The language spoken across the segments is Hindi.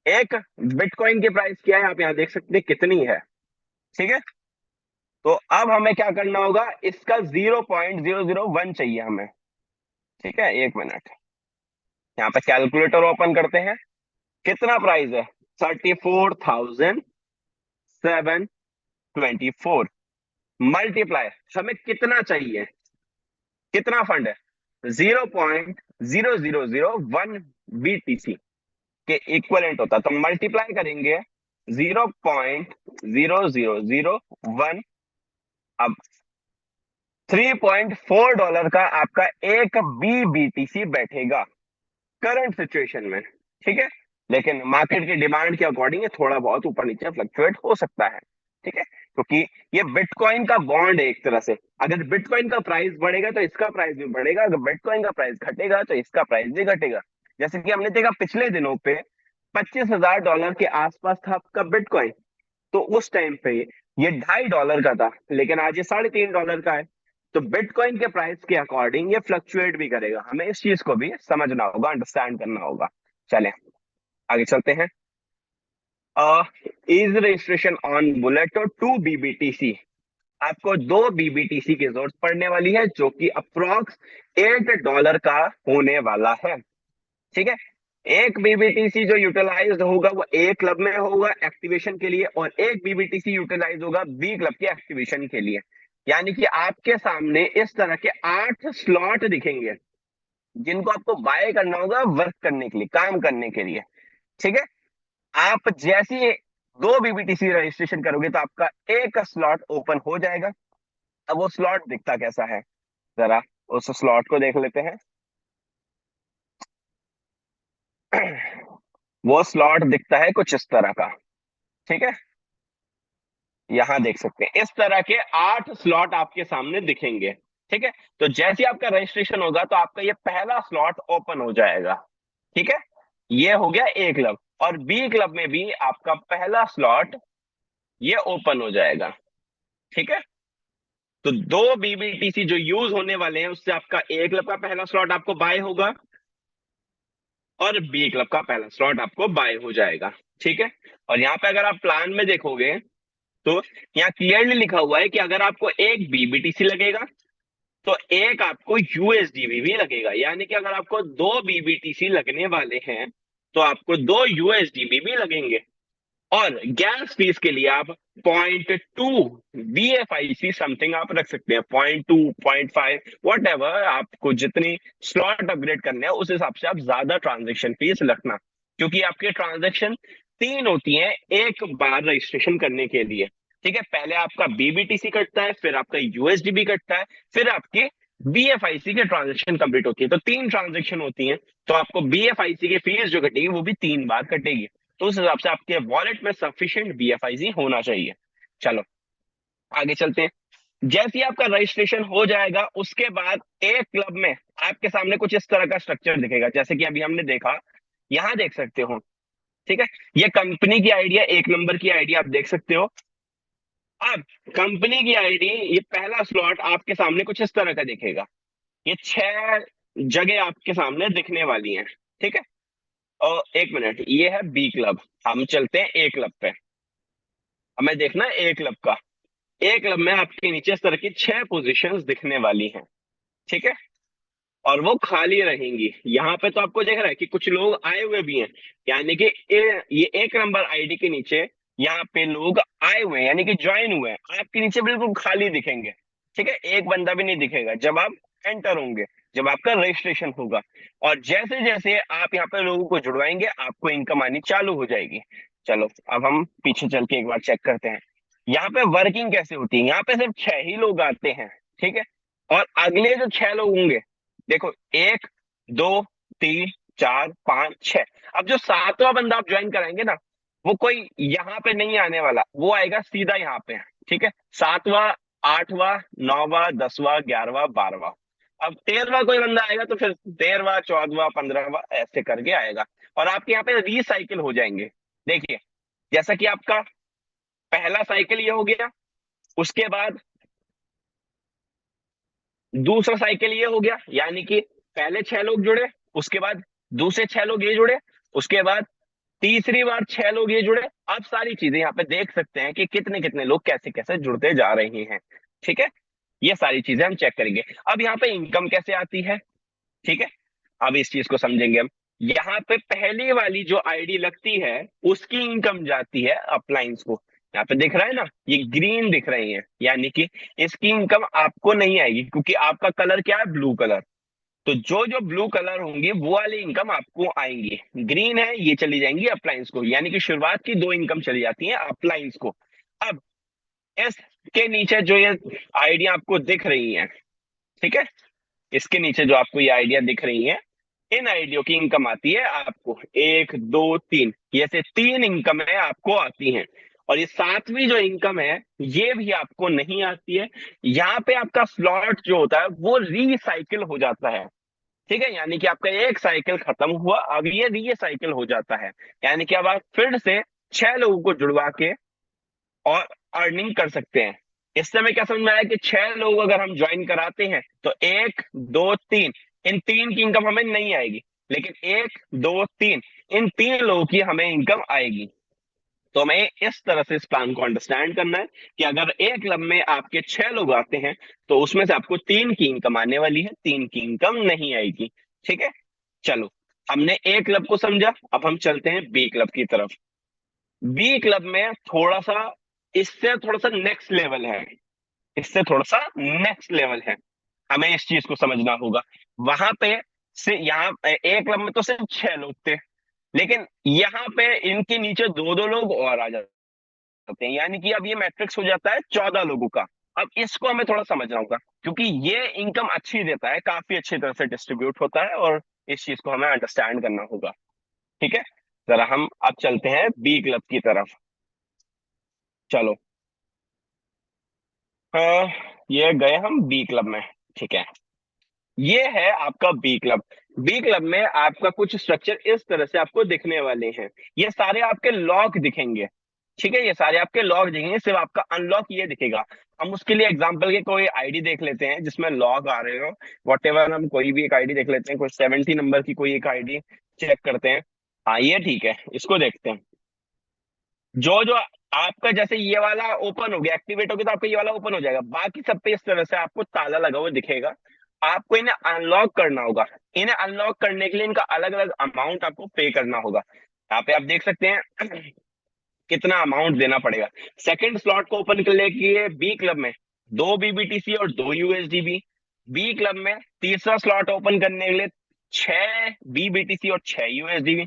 एक बिटकॉइन की प्राइस क्या है आप यहाँ देख सकते हैं कितनी है। ठीक है, तो अब हमें क्या करना होगा, इसका 0.001 चाहिए हमें। ठीक है, एक मिनट, यहाँ पे कैलकुलेटर ओपन करते हैं। कितना प्राइस है, 34,724 मल्टीप्लाई, हमें कितना चाहिए, कितना फंड है, 0.0001 BTC के इक्वलेंट होता, तो मल्टीप्लाई करेंगे 0.0001। अब $3.4 का आपका एक BTC बैठेगा करंट सिचुएशन में। ठीक है, लेकिन मार्केट की डिमांड के अकॉर्डिंग ये थोड़ा बहुत ऊपर नीचे फ्लक्चुएट हो सकता है। ठीक है, क्योंकि ये बिटकॉइन का बॉन्ड है एक तरह से, अगर बिटकॉइन का प्राइस बढ़ेगा तो इसका प्राइस भी बढ़ेगा, अगर बिटकॉइन का प्राइस घटेगा तो इसका प्राइस भी घटेगा। जैसे कि हमने देखा पिछले दिनों पे $25,000 के आसपास था आपका बिटकॉइन, तो उस टाइम पे ये $2.5 का था, लेकिन आज ये $3.5 का है। तो बिटकॉइन के प्राइस के अकॉर्डिंग ये फ्लक्चुएट भी करेगा, हमें इस चीज को भी समझना होगा, अंडरस्टैंड करना होगा। चलें आगे चलते हैं। इज रजिस्ट्रेशन ऑन बुलेट और 2 BBTC, आपको 2 BBTC की जरूरत पड़ने वाली है, जो कि अप्रोक्स $8 का होने वाला है। ठीक है, एक बीबीटीसी जो यूटिलाइज होगा वो ए क्लब में होगा एक्टिवेशन के लिए, और एक बीबीटीसी यूटिलाइज होगा बी क्लब के एक्टिवेशन के लिए। यानी कि आपके सामने इस तरह के 8 स्लॉट दिखेंगे, जिनको आपको बाय करना होगा वर्क करने के लिए, काम करने के लिए। ठीक है, आप जैसे ही 2 BBTC रजिस्ट्रेशन करोगे तो आपका एक स्लॉट ओपन हो जाएगा। अब वो स्लॉट दिखता कैसा है, जरा उस स्लॉट को देख लेते हैं। वो स्लॉट दिखता है कुछ इस तरह का। ठीक है, यहां देख सकते हैं इस तरह के 8 स्लॉट आपके सामने दिखेंगे। ठीक है, तो जैसे ही आपका रजिस्ट्रेशन होगा तो आपका ये पहला स्लॉट ओपन हो जाएगा। ठीक है, ये हो गया ए क्लब, और बी क्लब में भी आपका पहला स्लॉट ये ओपन हो जाएगा। ठीक है, तो 2 BBTC जो यूज होने वाले हैं उससे आपका ए क्लब का पहला स्लॉट आपको बाय होगा, और बी क्लब का पहला स्लॉट आपको बाय हो जाएगा। ठीक है, और यहाँ पे अगर आप प्लान में देखोगे तो यहाँ क्लियरली लिखा हुआ है कि अगर आपको एक बीबीटीसी लगेगा तो एक आपको यूएसडीबी भी लगेगा, यानी कि अगर आपको 2 BBTC लगने वाले हैं तो आपको 2 USDB भी लगेंगे। और गैस फीस के लिए आप 0.2 BFIC समथिंग आप रख सकते हैं, 0.2 0.5 वट एवर, आपको जितनी स्लॉट अपग्रेड करने हैं उस हिसाब से आप ज्यादा ट्रांजेक्शन फीस रखना, क्योंकि आपके ट्रांजेक्शन 3 होती हैं एक बार रजिस्ट्रेशन करने के लिए। ठीक है, पहले आपका बीबीटीसी कटता है, फिर आपका यूएसडीबी कटता है, फिर आपके बीएफआईसी के ट्रांजेक्शन कंप्लीट होती है, तो 3 ट्रांजेक्शन होती हैं, तो आपको बीएफआईसी की फीस जो कटेगी वो भी 3 बार कटेगी। तो उस हिसाब से आपके वॉलेट में सफिशिएंट बीएफआईसी होना चाहिए। चलो आगे चलते हैं। जैसे ही आपका रजिस्ट्रेशन हो जाएगा उसके बाद एक क्लब में आपके सामने कुछ इस तरह का स्ट्रक्चर दिखेगा, जैसे कि अभी हमने देखा, यहां देख सकते हो। ठीक है, ये कंपनी की आईडी है, एक नंबर की आईडी आप देख सकते हो। अब कंपनी की आईडी, ये पहला स्लॉट आपके सामने कुछ इस तरह का दिखेगा, ये 6 जगह आपके सामने दिखने वाली हैं। ठीक है, और एक मिनट, ये है बी क्लब, हम चलते हैं ए क्लब पे। हमें देखना है ए क्लब का, ए क्लब में आपके नीचे इस तरह की 6 पोजीशंस दिखने वाली हैं। ठीक है, और वो खाली रहेंगी। यहाँ पे तो आपको देख रहा है कि कुछ लोग आए हुए भी हैं, यानी कि ये एक नंबर आईडी के नीचे यहाँ पे लोग आए हुए हैं, यानी कि ज्वाइन हुए हैं, आपके नीचे बिल्कुल खाली दिखेंगे। ठीक है, एक बंदा भी नहीं दिखेगा जब आप एंटर होंगे, जब आपका रजिस्ट्रेशन होगा। और जैसे जैसे आप यहाँ पे लोगों को जुड़वाएंगे आपको इनकम आनी चालू हो जाएगी। चलो अब हम पीछे चल के एक बार चेक करते हैं यहाँ पे वर्किंग कैसे होती है। यहाँ पे सिर्फ 6 ही लोग आते हैं। ठीक है, और अगले जो 6 लोग होंगे, देखो 1 2 3 4 5 6, अब जो 7वां बंदा आप ज्वाइन कराएंगे ना, वो कोई यहाँ पे नहीं आने वाला, वो आएगा सीधा यहाँ पे। ठीक है, 7वां 8वां 9वां 10वां 11वां 12वां, अब 13वां कोई बंदा आएगा तो फिर 13वां 14वां 15वां ऐसे करके आएगा, और आपके यहाँ पे रिसाइकिल हो जाएंगे। देखिए, जैसा कि आपका पहला साइकिल ये हो गया, उसके बाद दूसरा साइकिल ये हो गया, यानी कि पहले 6 लोग जुड़े, उसके बाद दूसरे 6 लोग ये जुड़े, उसके बाद तीसरी बार 6 लोग ये जुड़े। अब सारी चीजें यहाँ पे देख सकते हैं कि कितने कितने लोग कैसे कैसे जुड़ते जा रहे हैं। ठीक है, ये सारी चीजें हम चेक करेंगे। अब यहाँ पे इनकम कैसे आती है, ठीक है, अब इस चीज को समझेंगे हम। यहाँ पे पहली वाली जो आईडी लगती है उसकी इनकम जाती है अपलाइंस को। यहाँ पे दिख रहा है ना, ये ग्रीन दिख रही है, यानी कि इसकी इनकम आपको नहीं आएगी, क्योंकि आपका कलर क्या है, ब्लू कलर। तो जो जो ब्लू कलर होंगे वो वाली इनकम आपको आएंगी। ग्रीन है, ये चली जाएंगी अपलाइंस को, यानी कि शुरुआत की 2 इनकम चली जाती है अपलाइंस को। अब इसके नीचे जो ये आइडिया आपको दिख रही है, ठीक है, इसके नीचे जो आपको ये आइडिया दिख रही है, इन आइडियो की इनकम आती है आपको 1 2 3, ये से 3 इनकम है आपको आती हैं। और ये सातवीं जो इनकम है ये भी आपको नहीं आती है। यहाँ पे आपका स्लॉट जो होता है वो रिसाइकिल हो जाता है। ठीक है, यानी कि आपका एक साइकिल खत्म हुआ, अब ये रीसाइकिल हो जाता है। यानी कि अब आप फिर से 6 लोगों को जुड़वा के और अर्निंग कर सकते हैं। इससे हमें क्या समझ में आया कि 6 लोग अगर हम ज्वाइन कराते हैं तो 1 2 3, इन 3 की इनकम हमें नहीं आएगी, लेकिन 1 2 3, इन 3 लोगों की हमें इनकम आएगी। तो हमें इस तरह से इस प्लान को अंडरस्टैंड करना है कि अगर एक क्लब में आपके 6 लोग आते हैं तो उसमें से आपको 3 की इनकम आने वाली है, 3 की इनकम नहीं आएगी। ठीक है, चलो, हमने ए क्लब को समझा, अब हम चलते हैं बी क्लब की तरफ। बी क्लब में थोड़ा सा, इससे थोड़ा सा नेक्स्ट लेवल है, इससे थोड़ा सा नेक्स्ट लेवल है, हमें इस चीज को समझना होगा। वहां पे से यहाँ ए क्लब में तो सिर्फ 6 लोग थे, लेकिन यहाँ पे इनके नीचे 2 2 लोग और आ जाते हैं, यानी कि अब ये मैट्रिक्स हो जाता है 14 लोगों का। अब इसको हमें थोड़ा समझना होगा, क्योंकि ये इनकम अच्छी देता है, काफी अच्छी तरह से डिस्ट्रीब्यूट होता है, और इस चीज को हमें अंडरस्टैंड करना होगा। ठीक है, जरा हम अब चलते हैं बी क्लब की तरफ। चलो, हाँ, ये गए हम बी क्लब में। ठीक है, ये है आपका बी क्लब। बी क्लब में आपका कुछ स्ट्रक्चर इस तरह से आपको दिखने वाले हैं। ये सारे आपके लॉक दिखेंगे। ठीक है, ये सारे आपके लॉक दिखेंगे, सिर्फ आपका अनलॉक ये दिखेगा। हम उसके लिए एग्जांपल के कोई आईडी देख लेते हैं जिसमें लॉक आ रहे हो, वॉट एवर, हम कोई भी एक आईडी देख लेते हैं, कोई 70 नंबर की कोई एक आईडी चेक करते हैं। हाँ, ये ठीक है, इसको देखते हैं। जो जो आपका जैसे ये वाला ओपन हो गया, एक्टिवेट हो गया, तो आपका ये वाला ओपन हो जाएगा। बाकी सब पे इस तरह से आपको ताला लगा हुआ दिखेगा। आपको इन्हें अनलॉक करना होगा। इन्हें अनलॉक करने के लिए इनका अलग अलग अमाउंट आपको पे करना होगा। यहाँ पे आप देख सकते हैं कितना अमाउंट देना पड़ेगा। सेकंड स्लॉट को ओपन करने के लिए बी क्लब में 2 BBTC और 2 USDB। बी क्लब में तीसरा स्लॉट ओपन करने के लिए 6 BBTC और 6 USDB।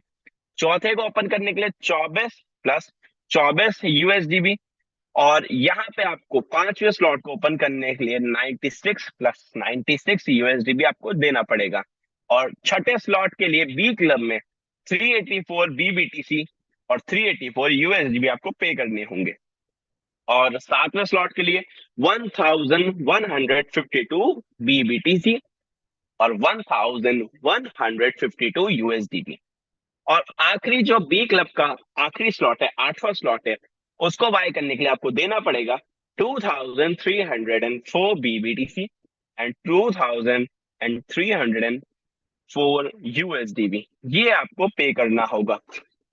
चौथे को ओपन करने के लिए 24 + 24 USDB। और यहाँ पे आपको पांचवें स्लॉट को ओपन करने के लिए 96 + 96 USDB आपको देना पड़ेगा। और छठे स्लॉट के लिए बी क्लब में 384 BBTC और 384 USDB आपको पे करने होंगे। और सातवें स्लॉट के लिए 1152 BBTC और 1152 USDB। और आखिरी जो बी क्लब का आखिरी स्लॉट है, आठवां स्लॉट है, उसको बाय करने के लिए आपको देना पड़ेगा 2304 BBTC एंड 2304 USDB। ये आपको पे करना होगा।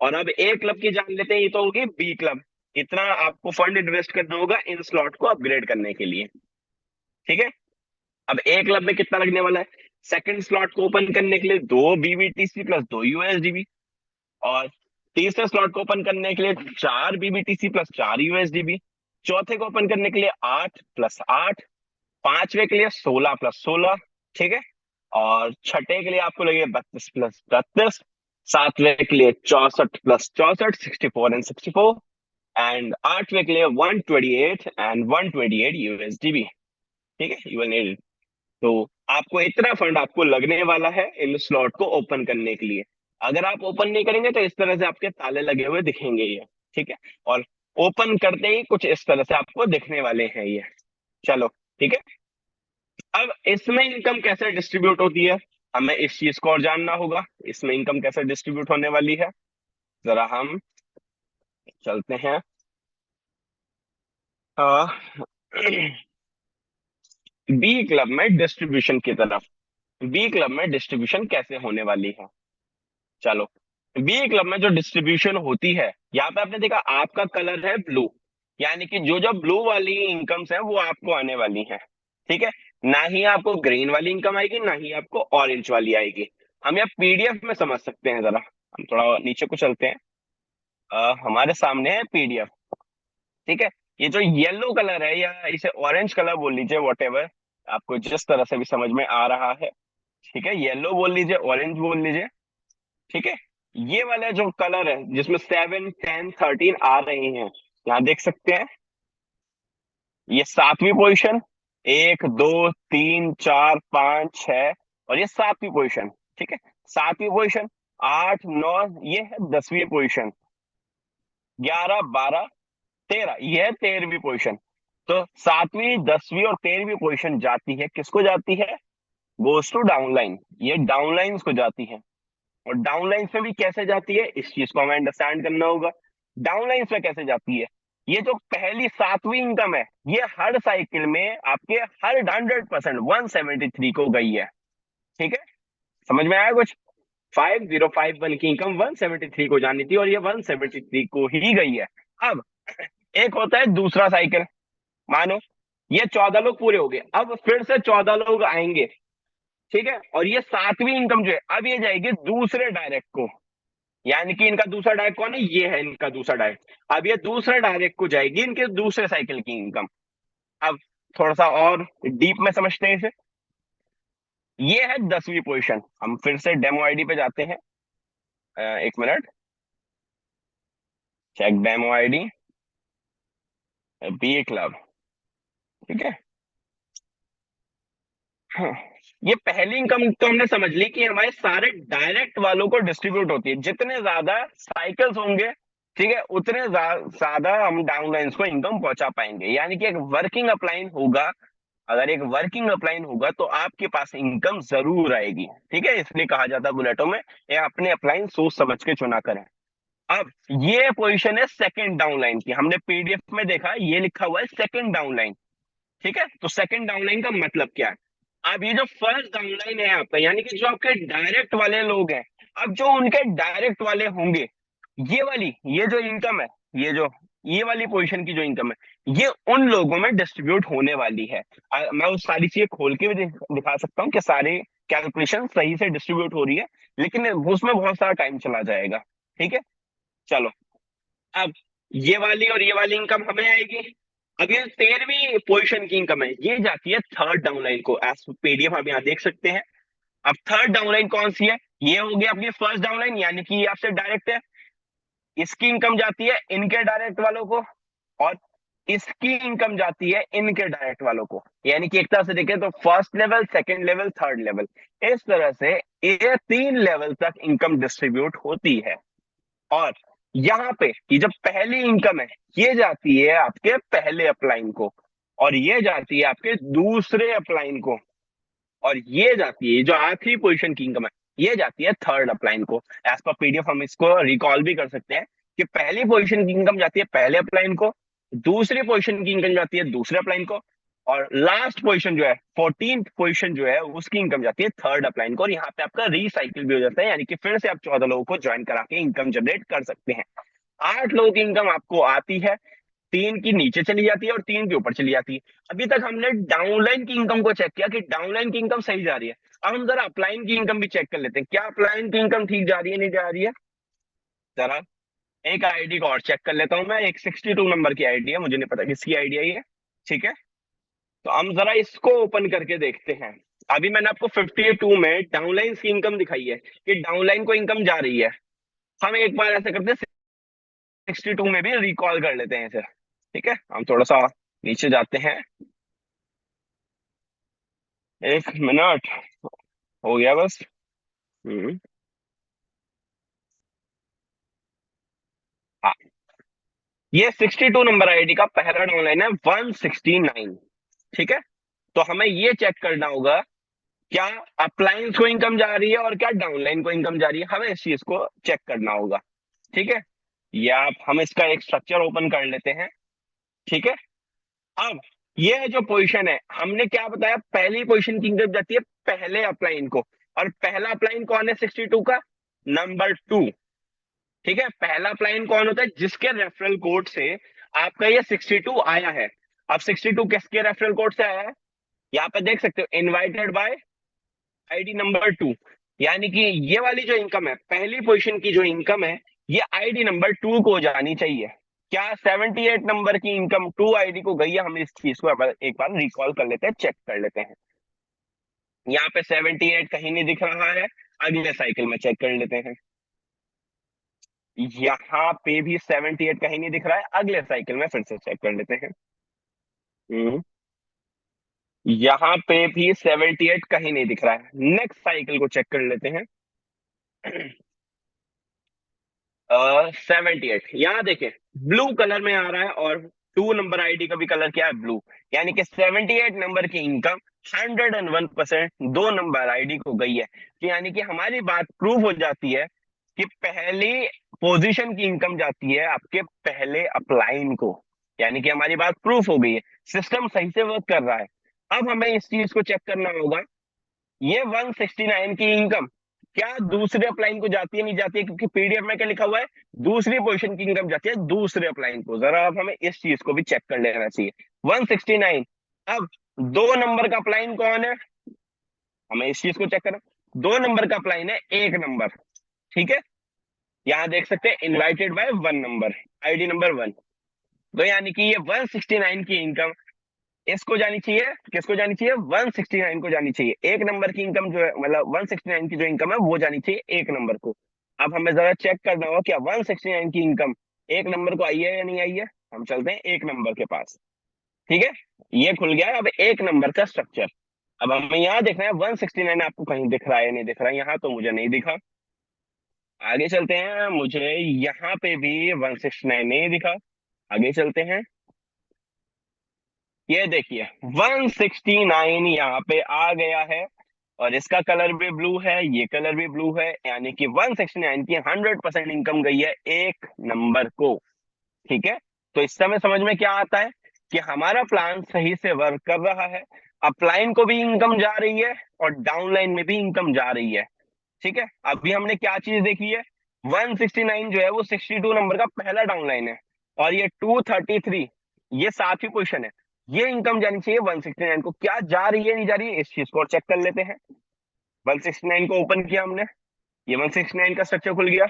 और अब ए क्लब की जान लेते हैं, ये तो होगी बी क्लब। इतना आपको फंड इन्वेस्ट करना होगा इन स्लॉट को अपग्रेड करने के लिए। ठीक है, अब ए क्लब में कितना लगने वाला है? सेकंड स्लॉट को ओपन करने के लिए 2 BBTC + 2 USDB। और तीसरे स्लॉट को ओपन करने के लिए 4 BBTC + 4 USDB। चौथे को ओपन करने के लिए 8 + 8। पांचवे के लिए 16 + 16। ठीक है, और छठे के लिए आपको लगेगा 32 + 32। सातवें के लिए 64 + 64, 64 एंड आठवें के लिए 128 ठीक है, यू विल नीड। तो आपको इतना फंड आपको लगने वाला है इन स्लॉट को ओपन करने के लिए। अगर आप ओपन नहीं करेंगे तो इस तरह से आपके ताले लगे हुए दिखेंगे ये। ठीक है, और ओपन करते ही कुछ इस तरह से आपको दिखने वाले हैं ये। चलो, ठीक है, अब इसमें इनकम कैसे डिस्ट्रीब्यूट होती है, हमें इस चीज को और जानना होगा। इसमें इनकम कैसे डिस्ट्रीब्यूट होने वाली है, जरा हम चलते हैं बी क्लब में डिस्ट्रीब्यूशन की तरफ। बी क्लब में डिस्ट्रीब्यूशन कैसे होने वाली है, चलो। बी क्लब में जो डिस्ट्रीब्यूशन होती है, यहाँ पे आपने देखा आपका कलर है ब्लू, यानी कि जो जो ब्लू वाली इनकम्स है वो आपको आने वाली है। ठीक है, ना ही आपको ग्रीन वाली इनकम आएगी, ना ही आपको ऑरेंज वाली आएगी। हम यहाँ पीडीएफ में समझ सकते हैं, जरा हम थोड़ा नीचे को चलते हैं। हमारे सामने है पीडीएफ। ठीक है, ये जो येलो कलर है या इसे ऑरेंज कलर बोल लीजिए, वॉट एवर आपको जिस तरह से भी समझ में आ रहा है। ठीक है, येलो बोल लीजिए, ऑरेंज बोल लीजिए। ठीक है, ये वाला जो कलर है जिसमें 7, 10, 13 आ रहे हैं, यहाँ देख सकते हैं, ये सातवीं पोजीशन, 1, 2, 3, 4, 5, 6, और ये सातवीं पोजीशन। ठीक है, सातवीं पोजीशन, 8, 9, ये है 10वीं पोजीशन, 11, 12, 13, ये है 13वीं पोजीशन। तो सातवीं, 10वीं और 13वीं पोजीशन जाती है, किसको जाती है? गोस टू डाउनलाइन, ये डाउनलाइंस को जाती है। और डाउनलाइंस में भी कैसे जाती है, इस चीज को हमें अंडरस्टैंड करना होगा। डाउनलाइंस में कैसे जाती है? ये जो पहली सातवीं इनकम है, ये हर साइकिल में आपके हर 100% 173 को गई है। ठीक है, समझ में आया कुछ? 5051 की इनकम 173 को जानी थी और ये 173 को ही गई है। अब एक होता है दूसरा साइकिल, मानो ये 14 लोग पूरे हो गए, अब फिर से 14 लोग आएंगे। ठीक है, और ये सातवीं इनकम जो है, अब ये जाएगी दूसरे डायरेक्ट को, यानी कि इनका दूसरा डायरेक्ट कौन है? ये है इनका दूसरा डायरेक्ट। अब ये दूसरे डायरेक्ट को जाएगी इनके दूसरे साइकिल की इनकम। अब थोड़ा सा और डीप में समझते हैं इसे। ये है 10वीं पोजीशन, हम फिर से डेमो आईडी पे जाते हैं। एक minute, check demo ID, B club. ठीक है, हाँ, ये पहली इनकम तो हमने समझ ली कि हमारे सारे डायरेक्ट वालों को डिस्ट्रीब्यूट होती है, जितने ज्यादा साइकिल्स होंगे, ठीक है, उतने ज्यादा हम डाउनलाइंस को इनकम पहुंचा पाएंगे। यानी कि एक वर्किंग अपलाइन होगा, अगर एक वर्किंग अपलाइन होगा तो आपके पास इनकम जरूर आएगी। ठीक है, इसलिए कहा जाता है बुलेटों में, ये अपने अपलाइन सोच समझ के चुना करें। अब ये पोजीशन है सेकंड डाउनलाइन की, हमने पीडीएफ में देखा ये लिखा हुआ है सेकंड डाउनलाइन। ठीक है, तो सेकंड डाउनलाइन का मतलब क्या है? अब ये जो फर्स्ट डाउनलाइन है आपका, यानी कि जो आपके डायरेक्ट वाले लोग हैं, अब जो उनके डायरेक्ट वाले होंगे, ये वाली, ये जो इनकम है, ये जो ये वाली पोजीशन की जो इनकम है, ये उन लोगों में डिस्ट्रीब्यूट होने वाली है। मैं उस सारी चीजें खोल के भी दिखा सकता हूँ कि सारी कैलकुलेशन सही से डिस्ट्रीब्यूट हो रही है, लेकिन उसमें बहुत सारा टाइम चला जाएगा। ठीक है, चलो, अब ये वाली और ये वाली इनकम हमें आएगी। अब ये 13वीं पोजीशन की इनकम है, ये जाती है थर्ड डाउनलाइन को, एज पीडीएफ आप यहाँ देख सकते हैं। अब थर्ड डाउनलाइन कौन सी है? ये होगी अपनी फर्स्ट डाउनलाइन, यानी कि ये आपसे डायरेक्ट है, इसकी इनकम जाती है इनके डायरेक्ट वालों को, और इसकी इनकम जाती है इनके डायरेक्ट वालों को। यानी कि एक तरह से देखें तो first level, second level, third level, इस तरह से ये 3 लेवल तक इनकम डिस्ट्रीब्यूट होती है। और यहाँ पे ये जब पहली इनकम है, ये जाती है आपके पहले अपलाइन को, और ये जाती है आपके दूसरे अपलाइन को, और ये जाती है जो आखिरी पोजीशन की इनकम है, ये जाती है थर्ड अपलाइन को। एज पर पीडीएफ हम इसको रिकॉल भी कर सकते हैं कि पहली पोजीशन की इनकम जाती है पहले अपलाइन को, दूसरी पोजीशन की इनकम जाती है दूसरे अपलाइन को, और लास्ट पोजीशन जो है 14th पोजीशन जो है उसकी इनकम जाती है थर्ड अपलाइन को। और यहाँ पे आपका रिसाइकिल भी हो जाता है, यानी कि फिर से आप 14 लोगों को ज्वाइन करा के इनकम जनरेट कर सकते हैं। 8 लोगों की इनकम आपको आती है, 3 की नीचे चली जाती है और 3 के ऊपर चली जाती है। अभी तक हमने डाउनलाइन की इनकम को चेक किया कि डाउनलाइन की इनकम सही जा रही है। अब हम जरा अपलाइन की इनकम भी चेक कर लेते हैं, क्या अपलाइन की इनकम ठीक जा रही है, नहीं जा रही है। जरा एक आईडी को और चेक कर लेता हूं मैं, एक 62 नंबर की आईडी है, मुझे नहीं पता किसकी आईडी है ये। ठीक है, तो हम जरा इसको ओपन करके देखते हैं। अभी मैंने आपको 52 में डाउनलाइन की इनकम दिखाई है कि डाउनलाइन को इनकम जा रही है। हम एक बार ऐसा करते हैं, 62 में भी रिकॉल कर लेते हैं इसे। ठीक है, हम थोड़ा सा नीचे जाते हैं, एक मिनट, हो गया बस। हम्म, हाँ, ये 62 नंबर आईडी का पहला डाउनलाइन है 169। ठीक है, तो हमें ये चेक करना होगा क्या अप्लायंस को इनकम जा रही है और क्या डाउनलाइन को इनकम जा रही है, हमें इस चीज को चेक करना होगा। ठीक है, या हम इसका एक स्ट्रक्चर ओपन कर लेते हैं। ठीक है, अब ये जो पोजीशन है, हमने क्या बताया, पहली पोजीशन की इनकम जाती है पहले अप्लाइन को, और पहला अप्लाइन कौन है 62 का? नंबर 2। ठीक है, पहला अपलाइन कौन होता है? जिसके रेफरल कोड से आपका ये 62 आया है। अब 62 किसके रेफरल कोड से आया है? यहाँ पे देख सकते हो, इनवाइटेड बाय आईडी नंबर 2। यानी कि ये वाली जो इनकम है, पहली पोजीशन की जो इनकम है, ये आईडी नंबर 2 को जानी चाहिए। क्या 78 नंबर की इनकम 2 आईडी को गई है? हम इस चीज को एक बार रिकॉल कर लेते हैं, चेक कर लेते हैं। यहाँ पे 78 कहीं नहीं दिख रहा है, अगले साइकिल में चेक कर लेते हैं। यहाँ पे भी 78 कहीं नहीं दिख रहा है, अगले साइकिल में फिर से चेक कर लेते हैं। हम्म, यहाँ पे भी 78 कहीं नहीं दिख रहा है, नेक्स्ट साइकिल को चेक कर लेते हैं। 78 यहाँ देखें, ब्लू कलर में आ रहा है, और 2 नंबर आईडी का भी कलर क्या है? ब्लू। यानी कि 78 नंबर की इनकम 101% 2 नंबर आईडी को गई है। तो यानी कि हमारी बात प्रूव हो जाती है कि पहली पोजीशन की इनकम जाती है आपके पहले अपलाइन को। यानी कि हमारी बात प्रूफ हो गई है, सिस्टम सही से वर्क कर रहा है। अब हमें इस चीज को चेक करना होगा, ये 169 की इनकम क्या दूसरे अपलाइन को जाती है? नहीं जाती है, क्योंकि पीडीएफ में क्या लिखा हुआ है? दूसरी पोजीशन की इनकम जाती है दूसरे अपलाइन को। जरा अब हमें इस चीज को भी चेक कर लेना चाहिए। 169, अब 2 नंबर का अपलाइन कौन है? हमें इस चीज को चेक करना। 2 नंबर का अपलाइन है 1 नंबर, ठीक है। यहाँ देख सकते हैं, invited bye 1 number, ID number 1। तो यानी कि ये 169 की इनकम इसको जानी चाहिए, किसको जानी चाहिए? 169 को जानी चाहिए। 1 नंबर की इनकम जो है, मतलब 169 की जो इनकम है वो जानी चाहिए 1 नंबर को। अब हमें जरा चेक करना होगा, क्या 169 की इनकम 1 नंबर को आई है या नहीं आई है? हम चलते हैं 1 नंबर के पास, ठीक है। ये खुल गया है अब 1 नंबर का स्ट्रक्चर। अब हमें यहाँ देखना है 169 आपको कहीं दिख रहा है या नहीं दिख रहा है? यहाँ तो मुझे नहीं दिखा। आगे चलते हैं, मुझे यहाँ पे भी 169 नहीं दिखा। आगे चलते हैं, ये देखिए 169 यहाँ पे आ गया है, और इसका कलर भी ब्लू है, ये कलर भी ब्लू है। यानी कि 169 की 100% इनकम गई है 1 नंबर को, ठीक है। तो इस समय समझ में क्या आता है कि हमारा प्लान सही से वर्क कर रहा है। अपलाइन को भी इनकम जा रही है और डाउनलाइन में भी इनकम जा रही है, ठीक है। अभी हमने क्या चीज देखी है? 169 जो है वो 62 नंबर का पहला डाउनलाइन है, और ये 233 ये 7वीं पोजीशन है। ये इनकम जानी चाहिए 169 को। क्या जा रही है नहीं जा रही है, इस चीज को और चेक कर लेते हैं। 169 को ओपन किया हमने, ये 169 का स्ट्रक्चर खुल गया।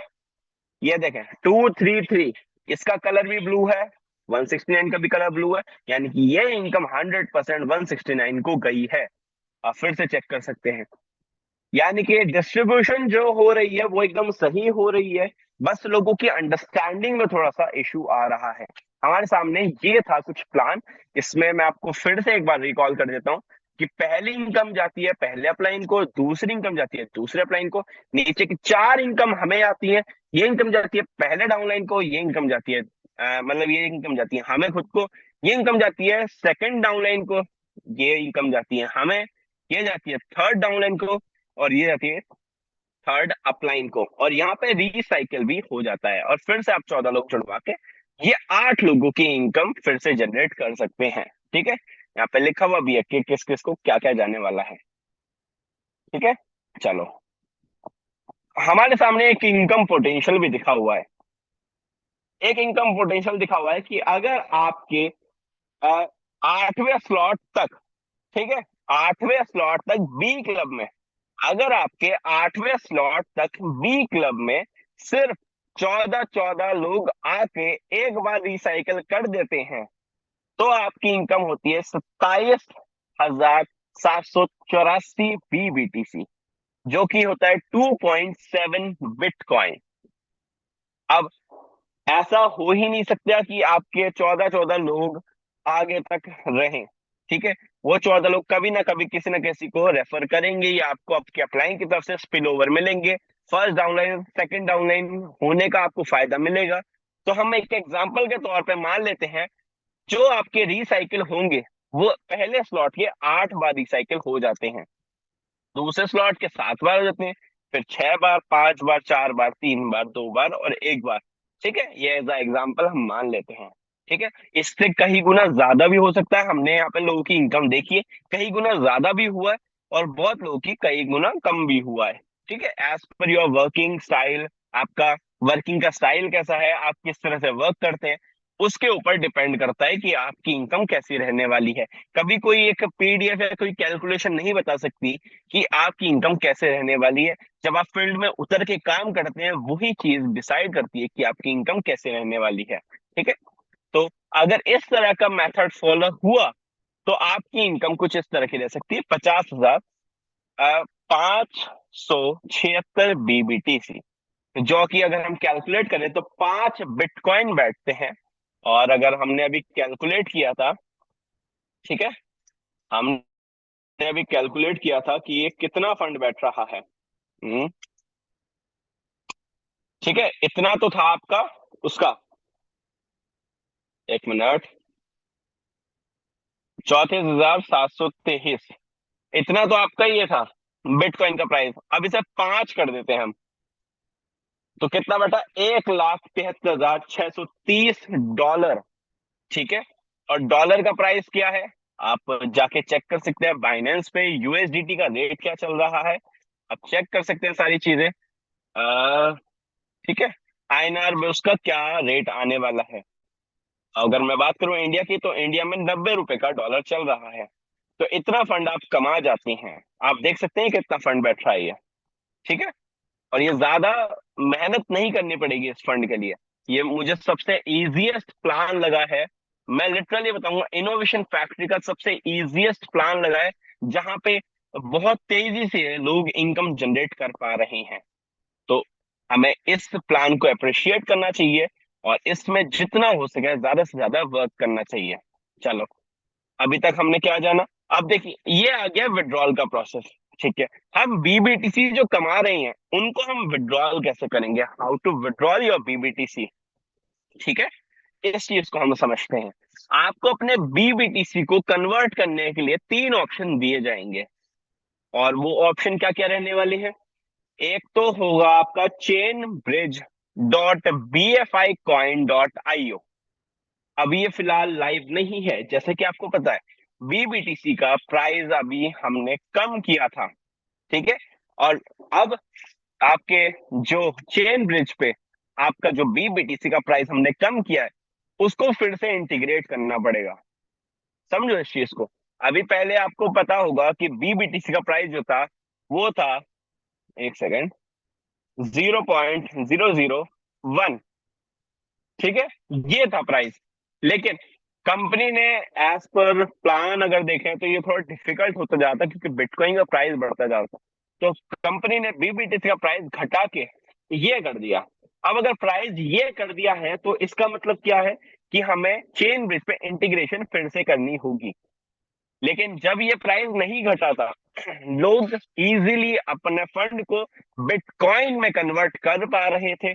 ये देखें 233, इसका कलर भी ब्लू है, 169 का भी कलर ब्लू है। यानी कि ये इनकम 100% 169 को गई है। आप फिर से चेक कर सकते हैं, यानी कि डिस्ट्रीब्यूशन जो हो रही है वो एकदम सही हो रही है। बस लोगों की अंडरस्टैंडिंग में थोड़ा सा इशू आ रहा है। हमारे सामने ये था कुछ प्लान। इसमें मैं आपको फिर से एक बार रिकॉल कर देता हूँ कि पहली इनकम जाती है पहले अपलाइन को, दूसरी इनकम जाती है दूसरे अपलाइन को, नीचे की 4 इनकम हमें आती है। ये इनकम जाती है पहले डाउनलाइन को, ये इनकम जाती है मतलब ये इनकम जाती है हमें खुद को, ये इनकम जाती है सेकंड डाउनलाइन को, ये इनकम जाती है हमें, ये जाती है थर्ड डाउनलाइन को, और ये जाती है थर्ड अपलाइन को। और यहाँ पे रिसाइकिल भी हो जाता है, और फिर से आप 14 लोग जुड़वा के ये 8 लोगों की इनकम फिर से जनरेट कर सकते हैं, ठीक है। यहाँ पे लिखा हुआ भी है कि किस किस को क्या क्या जाने वाला है, ठीक है। चलो, हमारे सामने एक इनकम पोटेंशियल भी दिखा हुआ है। एक इनकम पोटेंशियल दिखा हुआ है कि अगर आपके 8वें स्लॉट तक, ठीक है, 8वें स्लॉट तक बी क्लब में, अगर आपके 8वें स्लॉट तक बी क्लब में सिर्फ 14 लोग आके एक बार रिसाइकिल कर देते हैं, तो आपकी इनकम होती है 27,784 बीबीटीसी, जो कि होता है 2.7 बिटकॉइन। अब ऐसा हो ही नहीं सकता कि आपके 14 लोग आगे तक रहें, ठीक है। वो 14 लोग कभी ना कभी किसी ना किसी को रेफर करेंगे, या आपको आपके अपलाइन की तरफ से स्पिल ओवर मिलेंगे। फर्स्ट डाउनलाइन सेकंड डाउनलाइन होने का आपको फायदा मिलेगा। तो हम एक एग्जांपल के तौर पे मान लेते हैं, जो आपके रिसाइकिल होंगे वो पहले स्लॉट के 8 बार रिसाइकिल हो जाते हैं, दूसरे स्लॉट के 7 बार हो जाते हैं, फिर 6 बार, 5 बार, 4 बार, 3 बार, 2 बार और 1 बार, ठीक है। ये एज एग्जाम्पल हम मान लेते हैं, ठीक है। इससे कहीं गुना ज्यादा भी हो सकता है। हमने यहाँ पे लोगों की इनकम देखी है, कहीं गुना ज्यादा भी हुआ है, और बहुत लोगों की कई गुना कम भी हुआ है, ठीक है। As per your working style, आपका वर्किंग का स्टाइल कैसा है, आप किस तरह से वर्क करते हैं, उसके ऊपर डिपेंड करता है कि आपकी इनकम कैसी रहने वाली है। कभी कोई एक पीडीएफ या कोई कैलकुलेशन नहीं बता सकती कि आपकी इनकम कैसे रहने वाली है। जब आप फील्ड में उतर के काम करते हैं, वही चीज डिसाइड करती है कि आपकी इनकम कैसे रहने वाली है। ठीक है, तो अगर इस तरह का मेथड फॉलो हुआ तो आपकी इनकम कुछ इस तरह की रह सकती है, 50,000 576 BBTC, जो कि अगर हम कैलकुलेट करें तो 5 बिटकॉइन बैठते हैं। और अगर हमने अभी कैलकुलेट किया था, ठीक है, हमने अभी कैलकुलेट किया था कि ये कितना फंड बैठ रहा है। ठीक है, इतना तो था आपका उसका, एक मिनट, 34,723, इतना तो आपका ये था बिटकॉइन का प्राइस। अब इसे 5 कर देते हैं हम, तो कितना बेटा, 1,73,630 डॉलर। ठीक है, और डॉलर का प्राइस क्या है, आप जाके चेक कर सकते हैं बाइनेंस पे, यूएसडीटी का रेट क्या चल रहा है, आप चेक कर सकते हैं सारी चीजें। ठीक है, आईएनआर में उसका क्या रेट आने वाला है। अगर मैं बात करूं इंडिया की, तो इंडिया में 90 रुपए का डॉलर चल रहा है। तो इतना फंड आप कमा जाते हैं, आप देख सकते हैं कितना फंड बैठ रहा है ये। ठीक है, और ये ज्यादा मेहनत नहीं करनी पड़ेगी इस फंड के लिए। ये मुझे सबसे इजीएस्ट प्लान लगा है। मैं लिटरली बताऊंगा, इनोवेशन फैक्ट्री का सबसे इजीएस्ट प्लान लगा है, जहां पे बहुत तेजी से लोग इनकम जनरेट कर पा रहे हैं। तो हमें इस प्लान को अप्रिशिएट करना चाहिए, और इसमें जितना हो सके ज्यादा से ज्यादा वर्क करना चाहिए। चलो, अभी तक हमने क्या जाना, अब देखिए ये आ गया विड्रॉल का प्रोसेस। ठीक है, हम बीबीटीसी जो कमा रहे हैं उनको हम विड्रॉल कैसे करेंगे, हाउ टू विड्रॉल योर बीबीटीसी। ठीक है, इस चीज को हम समझते हैं। आपको अपने बीबीटीसी को कन्वर्ट करने के लिए 3 ऑप्शन दिए जाएंगे, और वो ऑप्शन क्या क्या रहने वाले हैं। एक तो होगा आपका चेन ब्रिज .bfi coin.io। अभी ये फिलहाल लाइव नहीं है, जैसे कि आपको पता है बीबीटीसी का प्राइस अभी हमने कम किया था। ठीक है, और अब आपके जो चेन ब्रिज पे आपका जो बीबीटीसी का प्राइस हमने कम किया है, उसको फिर से इंटीग्रेट करना पड़ेगा। समझो इस चीज को। अभी पहले आपको पता होगा कि बीबीटीसी का प्राइस जो था वो था, एक सेकेंड, 0.001। ठीक है, ये था प्राइस। लेकिन कंपनी ने एज पर प्लान अगर देखें तो ये थोड़ा डिफिकल्ट होता जाता, क्योंकि बिटकॉइन का प्राइस बढ़ता जाता। तो कंपनी ने बीबीटीसी का प्राइस घटा के ये कर दिया। अब अगर प्राइस ये कर दिया है तो इसका मतलब क्या है कि हमें चेन ब्रिज पे इंटीग्रेशन फिर से करनी होगी। लेकिन जब ये प्राइस नहीं घटा था, लोग इजीली अपने फंड को बिटकॉइन में कन्वर्ट कर पा रहे थे।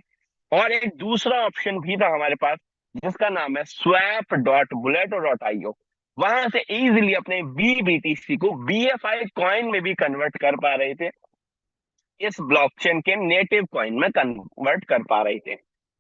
और एक दूसरा ऑप्शन भी था हमारे पास, जिसका नाम है swap.buleto.io। वहां से इजीली अपने बीबीटीसी को बीएफआई कॉइन में भी कन्वर्ट कर पा रहे थे, इस ब्लॉकचेन के नेटिव कॉइन में कन्वर्ट कर पा रहे थे।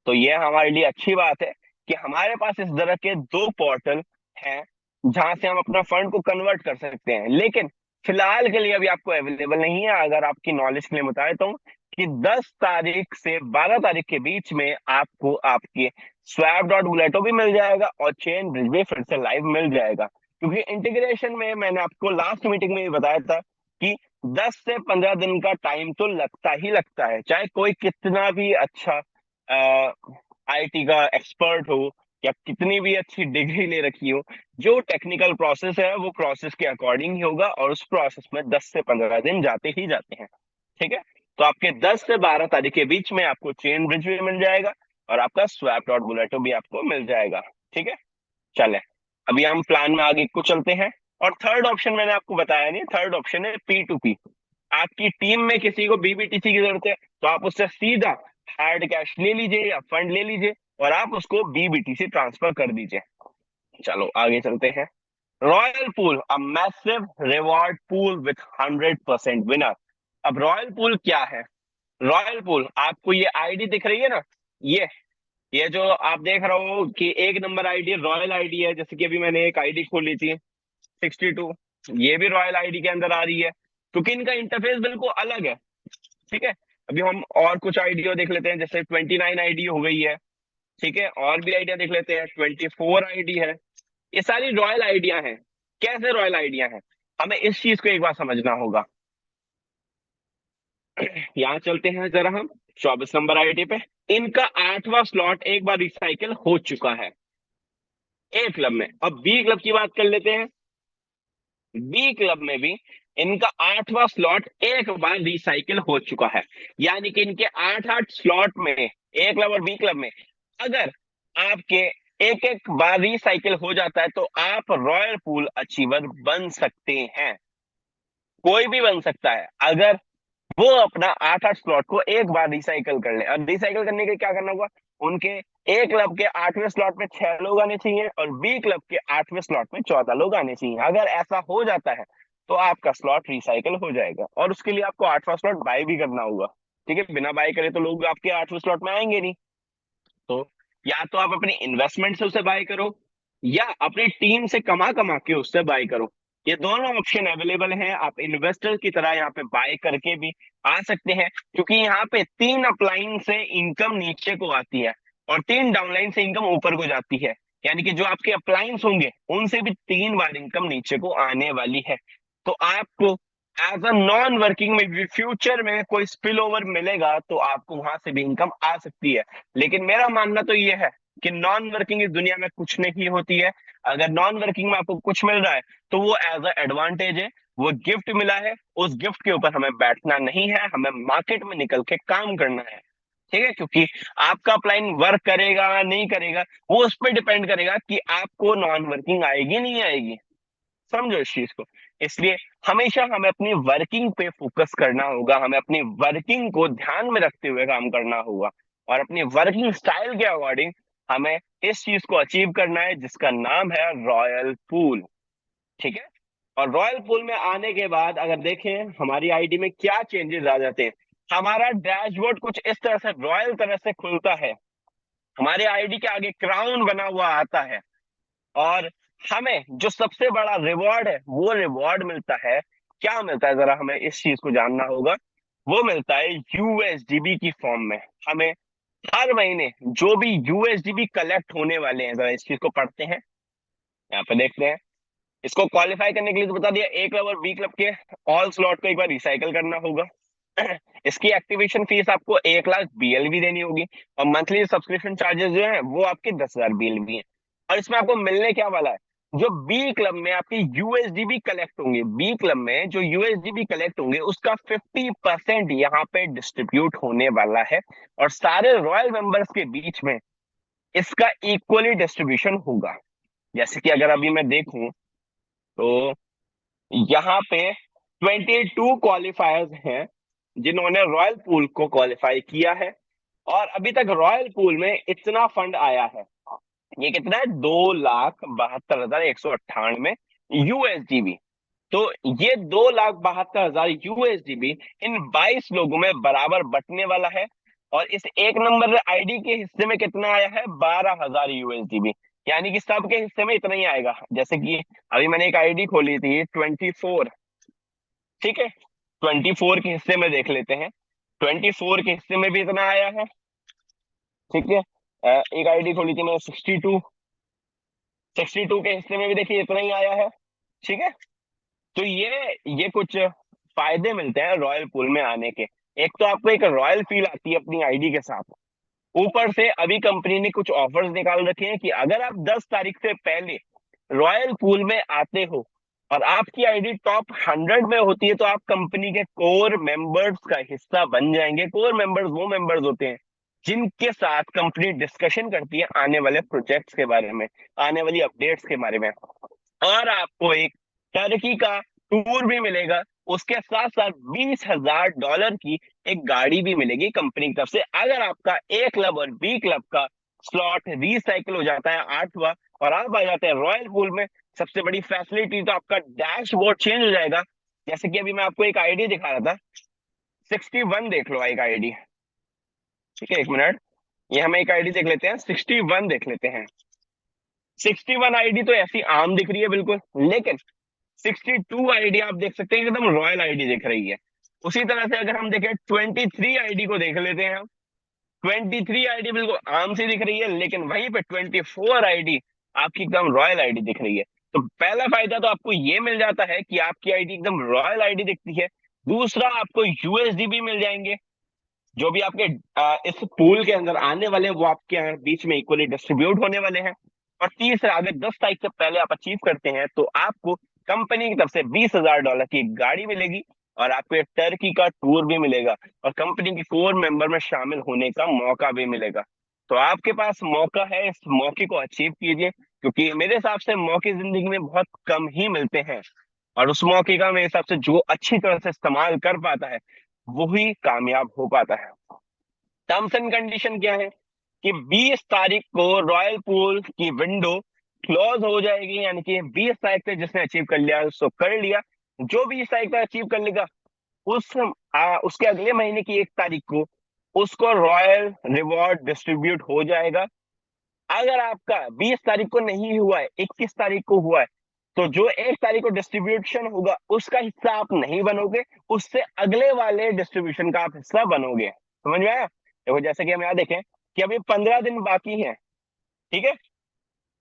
तो ये हमारे लिए अच्छी बात है कि हमारे पास इस तरह के 2 पोर्टल हैं जहां से हम अपना फंड को कन्वर्ट कर सकते हैं। लेकिन फिलहाल के लिए अभी आपको अवेलेबल नहीं है। अगर आपकी नॉलेज के लिए बता देता हूँ कि 10 तारीख से 12 तारीख के बीच में आपको आपके swap.buleto भी मिल जाएगा और चेन ब्रिज भी फिर से लाइव मिल जाएगा। क्योंकि इंटीग्रेशन में मैंने आपको लास्ट मीटिंग में भी बताया था कि 10 से 15 दिन का टाइम तो लगता ही लगता है, चाहे कोई कितना भी अच्छा आईटी का एक्सपर्ट हो या कितनी भी अच्छी डिग्री ले रखी हो। जो टेक्निकल प्रोसेस है वो प्रोसेस के अकॉर्डिंग ही होगा, और उस प्रोसेस में 10 से 15 दिन जाते ही जाते हैं। ठीक है, तो आपके 10 से 12 तारीख के बीच में आपको चेन ब्रिज भी मिल जाएगा और आपका swap.buleto भी आपको मिल जाएगा। ठीक है, चले, अभी हम प्लान में आगे को चलते हैं। और थर्ड ऑप्शन मैंने आपको बताया नहीं, थर्ड ऑप्शन है P2P। आपकी टीम में किसी को बीबीटीसी की जरूरत है, तो आप उससे सीधा हार्ड कैश ले लीजिए या फंड ले लीजिए और आप उसको बीबीटीसी ट्रांसफर कर दीजिए। चलो आगे चलते हैं। Royal pool, a massive reward pool with 100% winner. अब रॉयल पूल क्या है। रॉयल पूल, आपको ये आईडी दिख रही है ना, ये जो आप देख रहे हो कि 1 नंबर आईडी रॉयल आईडी है, जैसे कि अभी मैंने एक आईडी खोल ली थी 62, ये भी रॉयल आईडी के अंदर आ रही है, क्योंकि इनका इंटरफेस बिल्कुल अलग है। ठीक है, अभी हम और कुछ आइडिया देख लेते हैं, जैसे 29 आईडी हो गई है, ठीक है, और भी आइडिया देख लेते हैं, 24 आईडी है। ये सारी रॉयल आइडिया हैं। कैसे रॉयल आइडिया हैं, हमें इस चीज को एक बार समझना होगा। यहाँ चलते हैं जरा हम 24 नंबर आईडी पे। इनका 8वां स्लॉट एक बार रिसाइकिल हो चुका है ए क्लब में। अब बी क्लब की बात कर लेते हैं। बी क्लब में भी इनका 8वां स्लॉट एक बार रिसाइकिल हो चुका है, यानी कि इनके 8 स्लॉट में, ए क्लब और बी क्लब में, अगर आपके एक एक बार रिसाइकिल हो जाता है तो आप रॉयल पूल अचीवर बन सकते हैं। कोई भी बन सकता है अगर वो अपना 8 स्लॉट को एक बार रिसाइकिल कर ले। और रिसाइकिल करने के लिए क्या करना होगा, उनके ए क्लब के 8वें स्लॉट में 6 लोग आने चाहिए और बी क्लब के 8वें स्लॉट में 14 लोग आने चाहिए। अगर ऐसा हो जाता है तो आपका स्लॉट रिसाइकिल हो जाएगा, और उसके लिए आपको 8वां स्लॉट बाय भी करना होगा। ठीक है, बिना बाय करे तो लोग आपके 8वें स्लॉट में आएंगे नहीं। तो या तो आप अपनी इन्वेस्टमेंट से उसे बाय करो, या अपनी टीम से कमा कमा के उससे बाय करो। ये दोनों ऑप्शन अवेलेबल हैं। आप इन्वेस्टर की तरह यहाँ पे बाय करके भी आ सकते हैं, क्योंकि यहाँ पे 3 अपलाइन से इनकम नीचे को आती है और 3 डाउनलाइन से इनकम ऊपर को जाती है। यानी कि जो आपके अपलाइंस होंगे उनसे भी 3 बार इनकम नीचे को आने वाली है। तो आपको एज अ नॉन वर्किंग में भी फ्यूचर में कोई स्पिल ओवर मिलेगा तो आपको वहां से भी इनकम आ सकती है। लेकिन मेरा मानना तो ये है कि नॉन वर्किंग इस दुनिया में कुछ नहीं होती है। अगर नॉन वर्किंग में आपको कुछ मिल रहा है तो वो एज अ एडवांटेज है, वो गिफ्ट मिला है। उस गिफ्ट के ऊपर हमें बैठना नहीं है, हमें मार्केट में निकल के काम करना है। ठीक है, क्योंकि आपका अपलाइन वर्क करेगा नहीं करेगा वो उस पर डिपेंड करेगा कि आपको नॉन वर्किंग आएगी नहीं आएगी। समझो इस चीज को। इसलिए हमेशा हमें अपनी वर्किंग पे फोकस करना होगा, हमें अपनी वर्किंग को ध्यान में रखते हुए काम करना होगा, और अपनी वर्किंग स्टाइल के अकॉर्डिंग हमें इस चीज को अचीव करना है जिसका नाम है रॉयल पूल। ठीक है, और रॉयल पूल में आने के बाद अगर देखें हमारी आईडी में क्या चेंजेस आ जाते हैं। हमारा डैशबोर्ड कुछ इस तरह से रॉयल तरह से खुलता है, हमारे आईडी के आगे क्राउन बना हुआ आता है, और हमें जो सबसे बड़ा रिवॉर्ड है वो रिवॉर्ड मिलता है। क्या मिलता है, जरा हमें इस चीज को जानना होगा। वो मिलता है यूएसडीबी की फॉर्म में। हमें हर महीने जो भी यूएसडीबी कलेक्ट होने वाले हैं, जरा इस चीज को पढ़ते हैं, यहाँ पे देखते हैं। इसको क्वालिफाई करने के लिए तो बता दिया, ए क्लब और बी क्लब के ऑल स्लॉट को एक बार रिसाइकल करना होगा। इसकी एक्टिवेशन फीस आपको 1 लाख बीएलबी देनी होगी, और मंथली सब्सक्रिप्शन चार्जेस जो है वो आपके 10,000 बीएलबी है। और इसमें आपको मिलने क्या वाला है, जो बी क्लब में आपके यूएसडीबी कलेक्ट होंगे, बी क्लब में जो यूएसडीबी कलेक्ट होंगे उसका 50% यहाँ पे डिस्ट्रीब्यूट होने वाला है, और सारे रॉयल मेंबर्स के बीच में इसका इक्वली डिस्ट्रीब्यूशन होगा। जैसे कि अगर अभी मैं देखूं तो यहाँ पे 22 क्वालिफायर्स हैं जिन्होंने रॉयल पूल को क्वालिफाई किया है, और अभी तक रॉयल पूल में इतना फंड आया है। ये कितना है, 2,72,198 यूएसडीबी। तो ये 2,72,000 यूएसडीबी इन 22 लोगों में बराबर बंटने वाला है। और इस एक नंबर आईडी के हिस्से में कितना आया है, 12,000 यूएसडीबी। यानी कि सबके हिस्से में इतना ही आएगा। जैसे कि अभी मैंने एक आईडी खोली थी 24, ठीक है, 24 के हिस्से में देख लेते हैं। 24 के हिस्से में भी इतना आया है, ठीक है। एक आईडी खोली थी मैंने 62, 62 के हिस्से में भी देखिए इतना ही आया है, ठीक है। तो ये कुछ फायदे मिलते हैं रॉयल पूल में आने के। एक तो आपको एक रॉयल फील आती है अपनी आईडी के साथ, ऊपर से अभी कंपनी ने कुछ ऑफर्स निकाल रखे हैं कि अगर आप 10 तारीख से पहले रॉयल पूल में आते हो और आपकी आईडी टॉप 100 में होती है तो आप कंपनी के कोर मेंबर्स का हिस्सा बन जाएंगे। कोर मेंबर्स वो मेंबर्स होते हैं जिनके साथ कंपनी डिस्कशन करती है आने वाले प्रोजेक्ट्स के बारे में, आने वाली अपडेट्स के बारे में। और आपको एक टर्की का टूर भी मिलेगा, उसके साथ साथ $20,000 की एक गाड़ी भी मिलेगी कंपनी की तरफ से, अगर आपका ए क्लब और बी क्लब का स्लॉट रिसाइकिल हो जाता है 8वां और आप आ जाते हैं रॉयल पूल में। सबसे बड़ी फैसिलिटी तो आपका डैशबोर्ड चेंज हो जाएगा। जैसे कि अभी मैं आपको एक आईडी दिखा रहा था, 61 देख लो एक आईडी, ठीक है, एक मिनट, ये हम एक आईडी देख लेते हैं, 61 देख लेते हैं। 61 आईडी तो ऐसी आम दिख रही है बिल्कुल, लेकिन 62 आईडी आप देख सकते हैं एकदम रॉयल आईडी दिख रही है। उसी तरह से अगर हम देखें 23 आईडी को देख लेते हैं हम। 23 आईडी बिल्कुल आम सी दिख रही है, लेकिन वहीं पे 24 आईडी आपकी एकदम रॉयल आईडी दिख रही है। तो पहला फायदा तो आपको ये मिल जाता है कि आपकी आईडी एकदम रॉयल आईडी दिखती है। दूसरा, आपको यूएसडी भी मिल जाएंगे, जो भी आपके इस पूल के अंदर आने वाले हैं वो आपके बीच में इक्वली डिस्ट्रीब्यूट होने वाले हैं। और तीसरा, अगर 10 तारीख से पहले आप अचीव करते हैं तो आपको कंपनी की तरफ से $20,000 की एक गाड़ी मिलेगी, और आपको एक टर्की का टूर भी मिलेगा, और कंपनी के कोर मेंबर में शामिल होने का मौका भी मिलेगा। तो आपके पास मौका है, इस मौके को अचीव कीजिए, क्योंकि मेरे हिसाब से मौके जिंदगी में बहुत कम ही मिलते हैं, और उस मौके का मेरे हिसाब से जो अच्छी तरह से इस्तेमाल कर पाता है वही कामयाब हो पाता है। टर्म्स एंड कंडीशन क्या है कि 20 तारीख को रॉयल पूल की विंडो क्लोज हो जाएगी, यानी कि 20 तारीख तक जिसने अचीव कर लिया उसको कर लिया। जो 20 तारीख तक अचीव कर लेगा उसके अगले महीने की 1 तारीख को उसको रॉयल रिवॉर्ड डिस्ट्रीब्यूट हो जाएगा। अगर आपका 20 तारीख को नहीं हुआ है, 21 तारीख को हुआ है, तो जो 1 तारीख को डिस्ट्रीब्यूशन होगा उसका हिस्सा आप नहीं बनोगे, उससे अगले वाले डिस्ट्रीब्यूशन का आप हिस्सा बनोगे। समझ में आया? देखो, जैसे कि हम यहाँ देखें कि अभी 15 दिन बाकी है, ठीक है,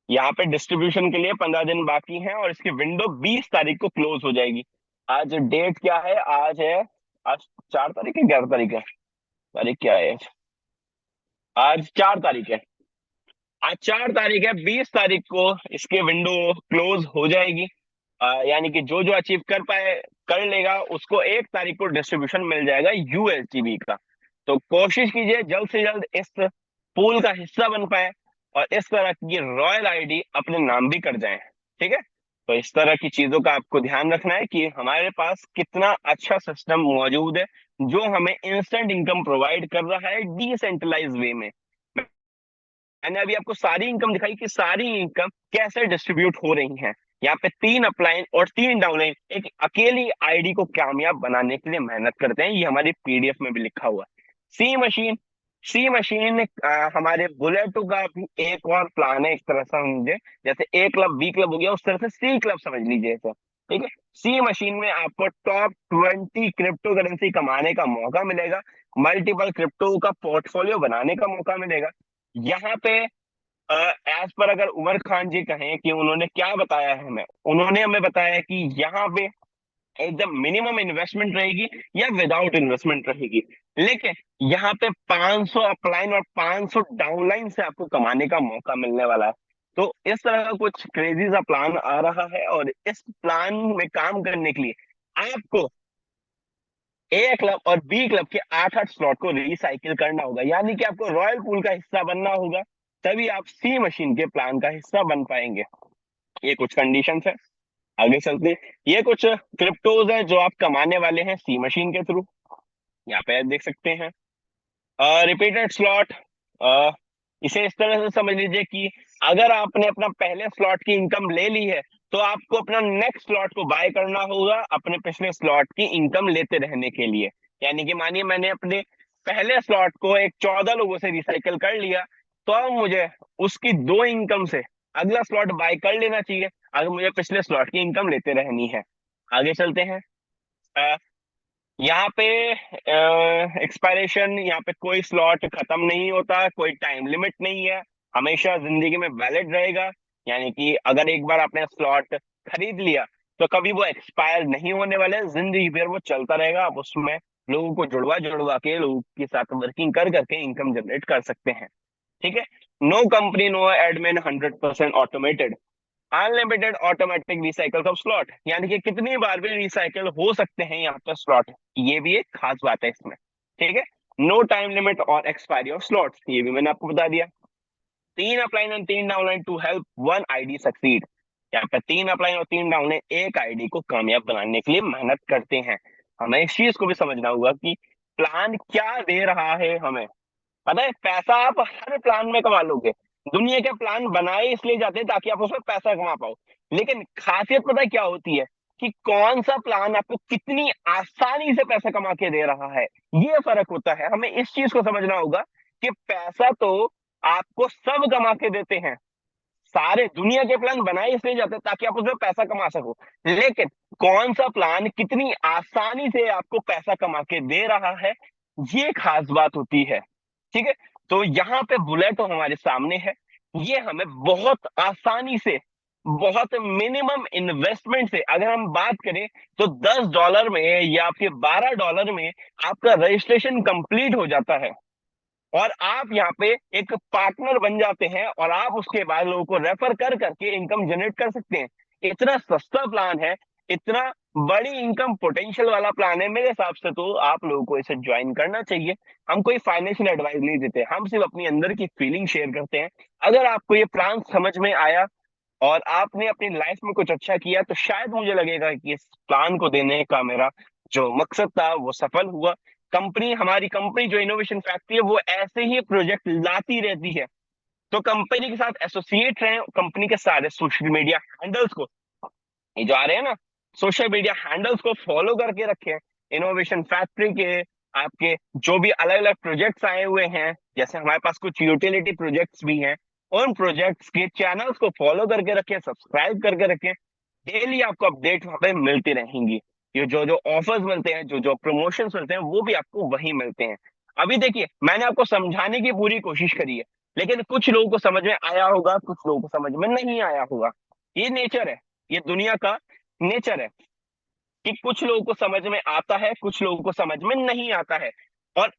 यहाँ पे डिस्ट्रीब्यूशन के लिए 15 दिन बाकी हैं, और इसकी विंडो 20 तारीख को क्लोज हो जाएगी। आज डेट क्या है? आज 4 तारीख है, 11 तारीख है, तारीख क्या है? आज 4 तारीख है। आज 4 तारीख है, 20 तारीख को इसके विंडो क्लोज हो जाएगी। यानी कि जो जो अचीव कर पाए कर लेगा उसको 1 तारीख को डिस्ट्रीब्यूशन मिल जाएगा यूएसटीबी का। तो कोशिश कीजिए जल्द से जल्द इस पूल का हिस्सा बन पाए, और इस तरह की रॉयल आईडी अपने नाम भी कर जाए, ठीक है। तो इस तरह की चीजों का आपको ध्यान रखना है कि हमारे पास कितना अच्छा सिस्टम मौजूद है जो हमें इंस्टेंट इनकम प्रोवाइड कर रहा है डिसेंट्रलाइज वे में। मैंने अभी आपको सारी इनकम दिखाई कि सारी इनकम कैसे डिस्ट्रीब्यूट हो रही है। यहाँ पे 3 अपलाइन और 3 डाउनलाइन एक अकेली आईडी को कामयाब बनाने के लिए मेहनत करते हैं। ये हमारी पीडीएफ में भी लिखा हुआ है। सी मशीन हमारे बुलेटो का भी एक और प्लान है, एक तरह से समझे, जैसे ए क्लब बी क्लब हो गया, उस तरह से सी क्लब समझ लीजिए इसे, ठीक है। सी मशीन में आपको टॉप 20 क्रिप्टो करेंसी कमाने का मौका मिलेगा, मल्टीपल क्रिप्टो का पोर्टफोलियो बनाने का मौका मिलेगा। यहाँ पे एज पर अगर उमर खान जी कहें कि उन्होंने क्या बताया है हमें, उन्होंने हमें बताया कि यहाँ पे एकदम मिनिमम इन्वेस्टमेंट रहेगी या विदाउट इन्वेस्टमेंट रहेगी, लेकिन यहाँ पे 500 अपलाइन और 500 डाउनलाइन से आपको कमाने का मौका मिलने वाला है। तो इस तरह का कुछ क्रेजी सा प्लान आ रहा है, और इस प्लान में काम करने के लिए आपको ए क्लब और बी क्लब के 8-8 स्लॉट को रिसाइकिल करना होगा, यानी कि आपको रॉयल पूल का हिस्सा बनना होगा, तभी आप सी मशीन के प्लान का हिस्सा बन पाएंगे। ये कुछ कंडीशंस है। आगे चलते हैं। ये कुछ क्रिप्टोज है जो आप कमाने वाले हैं सी मशीन के थ्रू। यहाँ पे आप देख सकते हैं रिपीटेड स्लॉट। इसे इस तरह से समझ लीजिए कि अगर आपने अपना पहले स्लॉट की इनकम ले ली है तो आपको अपना नेक्स्ट स्लॉट को बाय करना होगा अपने पिछले स्लॉट की इनकम लेते रहने के लिए। यानी कि मानिए मैंने अपने पहले स्लॉट को एक 14 लोगों से रिसाइकल कर लिया, तो अब मुझे उसकी 2 इनकम से अगला स्लॉट बाय कर लेना चाहिए अगर मुझे पिछले स्लॉट की इनकम लेते रहनी है। आगे चलते हैं। यहाँ पे एक्सपायरेशन, यहाँ पे कोई स्लॉट खत्म नहीं होता, कोई टाइम लिमिट नहीं है, हमेशा जिंदगी में वैलिड रहेगा। यानी कि अगर एक बार आपने स्लॉट खरीद लिया तो कभी वो एक्सपायर नहीं होने वाले, जिंदगी भर वो चलता रहेगा। आप उसमें लोगों को जुड़वा जुड़वा के लोगों के साथ वर्किंग कर करके इनकम जनरेट कर सकते हैं, ठीक है। No company no admin, 100% automated, unlimited automatic recycle of slot, यानी कि कितनी बार भी रिसाइकल हो सकते हैं यहाँ पे स्लॉट। ये भी एक खास बात है इसमें, ठीक है। नो टाइम लिमिट और एक्सपायरी ऑफ स्लॉट, ये भी मैंने आपको बता दिया। 3 अपलाइन और 3 downline to help 1 ID succeed. यहाँ पे 3 अपलाइन और 3 डाउनलाइन एक आईडी को कामयाब बनाने के लिए मेहनत करते हैं। हमें इस चीज को भी समझना होगा कि प्लान क्या दे रहा है हमें। पता है, पैसा आप हर प्लान में कमा लोगे। दुनिया के प्लान बनाए इसलिए जाते हैं ताकि आप उसमें पैसा कमा पाओ, लेकिन खासियत पता है क्या होती है कि कौन सा प्लान आपको कितनी आसानी से पैसा कमा के दे रहा है, ये फर्क होता है। हमें इस चीज को समझना होगा कि पैसा तो आपको सब कमा के देते हैं, सारे दुनिया के प्लान बनाए इसलिए जाते हैं ताकि आप उसमें पैसा कमा सको, लेकिन कौन सा प्लान कितनी आसानी से आपको पैसा कमा के दे रहा है, ये खास बात होती है। ठीक है, तो यहाँ पे बुलेट हमारे सामने है। ये हमें बहुत आसानी से, बहुत मिनिमम इन्वेस्टमेंट से, अगर हम बात करें तो $10 में या आपके $12 में आपका रजिस्ट्रेशन कंप्लीट हो जाता है, और आप यहाँ पे एक पार्टनर बन जाते हैं, और आप उसके बाद लोगों को रेफर कर करके इनकम जनरेट कर सकते हैं। इतना सस्ता प्लान है, इतना बड़ी इनकम पोटेंशियल वाला प्लान है, मेरे हिसाब से तो आप लोगों को इसे ज्वाइन करना चाहिए। हम कोई फाइनेंशियल एडवाइस नहीं देते, हम सिर्फ अपनी अंदर की फीलिंग शेयर करते हैं। अगर आपको ये प्लान समझ में आया और आपने अपनी लाइफ में कुछ अच्छा किया, तो शायद मुझे लगेगा कि इस प्लान को देने का मेरा जो मकसद था वो सफल हुआ। हमारी कंपनी जो इनोवेशन फैक्ट्री है, वो ऐसे ही प्रोजेक्ट लाती रहती है। तो कंपनी के साथ एसोसिएट रहे, कंपनी के सारे सोशल मीडिया हैंडल्स को, ये जो आ रहे हैं ना, सोशल मीडिया हैंडल्स को फॉलो करके रखें। इनोवेशन फैक्ट्री के आपके जो भी अलग अलग प्रोजेक्ट्स आए हुए हैं, जैसे हमारे पास कुछ यूटिलिटी प्रोजेक्ट्स भी हैं, उन प्रोजेक्ट्स के चैनल्स को फॉलो करके रखें, सब्सक्राइब करके रखें। डेली आपको अपडेट वहां पे मिलती रहेंगी। ये जो जो ऑफर्स मिलते हैं, जो जो प्रमोशंस मिलते हैं, वो भी आपको वही मिलते हैं। अभी देखिए, मैंने आपको समझाने की पूरी कोशिश करी है, लेकिन कुछ लोगों को समझ में आया होगा, कुछ लोगों को समझ में नहीं आया होगा। ये नेचर है, ये दुनिया का नेचर है कि कुछ लोगों को समझ में आता है, कुछ लोगों को समझ में नहीं आता है। और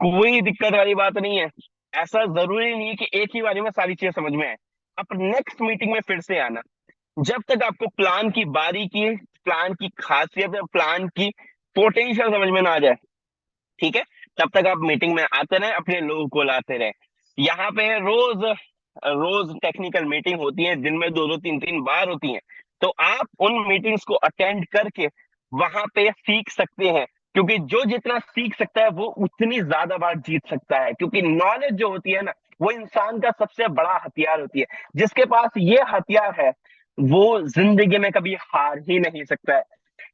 कोई दिक्कत वाली बात नहीं है, ऐसा जरूरी नहीं है कि एक ही बारी में सारी चीजें समझ में आए। आप नेक्स्ट मीटिंग में फिर से आना। जब तक आपको प्लान की बारीकी, प्लान की खासियत या प्लान की पोटेंशियल समझ में ना आ जाए, ठीक है, तब तक आप मीटिंग में आते रहे, अपने लोगों को लाते रहे। यहाँ पे रोज रोज टेक्निकल मीटिंग होती है, दिन में 2-2 3-3 बार होती है। तो आप उन मीटिंग्स को अटेंड करके वहां पे सीख सकते हैं, क्योंकि जो जितना सीख सकता है वो उतनी ज्यादा बार जीत सकता है। क्योंकि नॉलेज जो होती है ना, वो इंसान का सबसे बड़ा हथियार होती है। जिसके पास ये हथियार है, वो जिंदगी में कभी हार ही नहीं सकता है।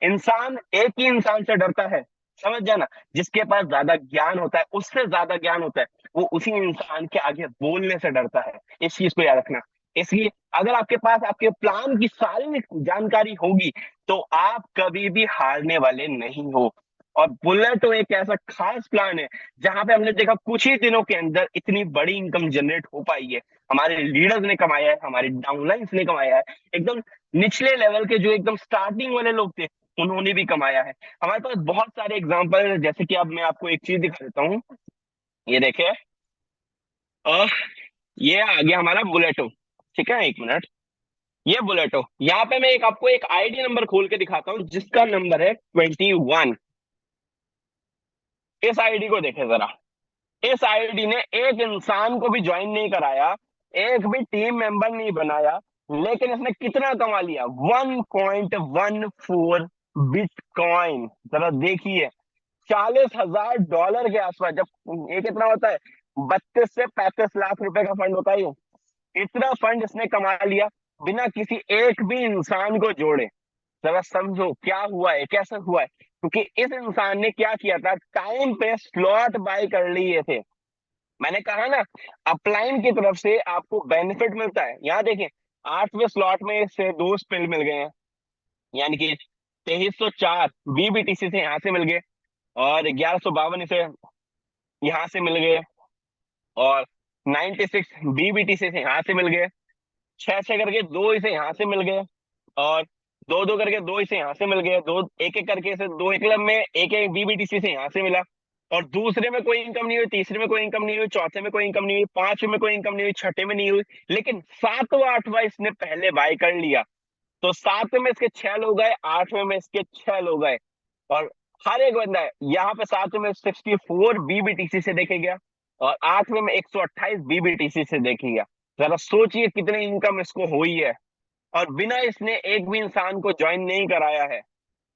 इंसान एक ही इंसान से डरता है, समझ जाना, जिसके पास ज्यादा ज्ञान होता है, उससे ज्यादा ज्ञान होता है, वो उसी इंसान के आगे बोलने से डरता है। इस चीज को याद रखना। इसलिए अगर आपके पास आपके प्लान की सारी जानकारी होगी, तो आप कभी भी हारने वाले नहीं हो। और बुलेट तो एक ऐसा खास प्लान है जहां पे हमने देखा कुछ ही दिनों के अंदर इतनी बड़ी इनकम जनरेट हो पाई है। हमारे लीडर्स ने कमाया है, हमारे डाउनलाइंस ने कमाया है, एकदम निचले लेवल के जो एकदम स्टार्टिंग वाले लोग थे, उन्होंने भी कमाया है। हमारे पास बहुत सारे एग्जांपल है, जैसे कि अब मैं आपको एक चीज दिखा देता हूँ। ये देखिए, अह, ये आ गया हमारा बुलेटो। ठीक है, एक मिनट। ये बुलेटो, यहाँ पे मैं एक आपको एक आईडी नंबर खोल के दिखाता हूँ, जिसका नंबर है 21। इस आईडी को देखे जरा। इस आईडी ने एक इंसान को भी ज्वाइन नहीं कराया, एक भी टीम मेंबर नहीं बनाया, लेकिन इसने कितना कमा लिया? 1.14 बिटकॉइन। जरा देखिए, $40,000 के आसपास। जब ये कितना होता है, 32 से 35 लाख रुपए का फंड होता है ये। इतना फंड इसने कमा लिया बिना किसी एक भी इंसान को जोड़े। जरा समझो क्या हुआ है, कैसे हुआ है। क्योंकि इस इंसान ने क्या किया था, टाइम पे स्लॉट बाय कर लिए थे। मैंने कहा ना, अपलाइन की तरफ से आपको बेनिफिट मिलता है। यहाँ देखें, 8वें स्लॉट में से 2 स्पिल मिल गए हैं, यानी कि 2304 बीबीटीसी से यहाँ से मिल गए, और 1152 इसे यहाँ से मिल गए, और 96 बीबीटीसी से यहाँ से मिल गए। 6-6 करके 2 इसे यहाँ से मिल गए, और 2-2 करके 2 इसे यहाँ से मिल गए। दो एक एक करके इसे 2 एक क्लब में एक एक बीबीटीसी से यहाँ से मिला। और दूसरे में कोई इनकम नहीं हुई, तीसरे में कोई इनकम नहीं हुई, चौथे में कोई इनकम नहीं हुई, पांचवें में कोई इनकम नहीं हुई, छठे में नहीं हुई। लेकिन सातवां आठवां इसने पहले बाय कर लिया, तो 7वें में इसके 6 लोग गए, 8वें में इसके 6 लोग गए। और हर एक बंदा है यहाँ पे 7वें में 64 बीबीटीसी से देखे गया, और 8वें में 128 बीबीटीसी से देखी गया। जरा सोचिए कितनी इनकम इसको हुई है, और बिना इसने एक भी इंसान को ज्वाइन नहीं कराया है,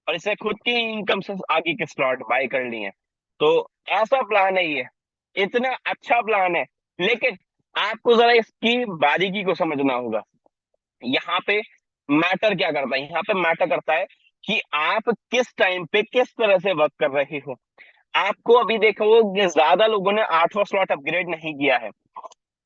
और इसे खुद की इनकम से आगे के स्लॉट बाय कर लिए हैं। तो ऐसा प्लान है ये, इतना अच्छा प्लान है। लेकिन आपको जरा इसकी बारीकी को समझना होगा। यहाँ पे मैटर क्या करता है, यहाँ पे मैटर करता है कि आप किस टाइम पे किस तरह से वर्क कर रहे हो। आपको अभी देखो कि ज्यादा लोगों ने 8वां स्लॉट अपग्रेड नहीं किया है,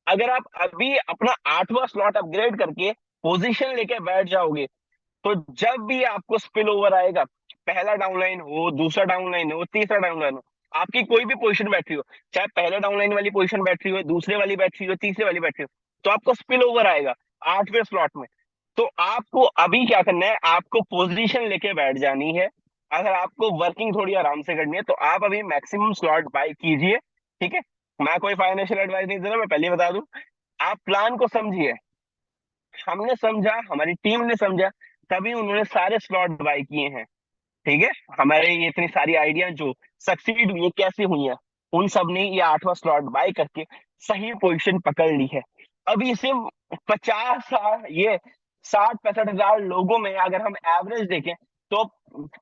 अगर आप अभी अपना 8वां स्लॉट अपग्रेड करके पोजीशन लेके बैठ जाओगे, तो जब भी आपको स्पिल ओवर आएगा, पहला डाउनलाइन हो, दूसरा डाउनलाइन हो, तीसरा डाउनलाइन हो, आपकी कोई भी पोजीशन बैटरी हो, चाहे पहले डाउनलाइन वाली पोजीशन बैटरी हो, दूसरे वाली बैटरी हो, तीसरे वाली बैटरी हो, तो आपको स्पिल ओवर आएगा 8वें स्लॉट में। तो आपको अभी क्या करना है, आपको पोजीशन लेके बैठ जानी है। अगर आपको वर्किंग थोड़ी आराम से करनी है तो आप अभी मैक्सिमम स्लॉट बाय कीजिए, ठीक है। मैं कोई फाइनेंशियल एडवाइस नहीं दे रहा, मैं पहले ही बता दूं। आप प्लान को समझिए, हमने समझा, हमारी टीम ने समझा, तभी उन्होंने सारे स्लॉट बाय किए हैं, ठीक है। हमारे ये इतनी सारी आइडिया जो सक्सीड हुई है, कैसे हुई है, उन सब ने ये 8वां स्लॉट बाय करके सही पोजीशन पकड़ ली है। अभी इसे 50 ये 60-65 हजार लोगों में अगर हम एवरेज देखें, तो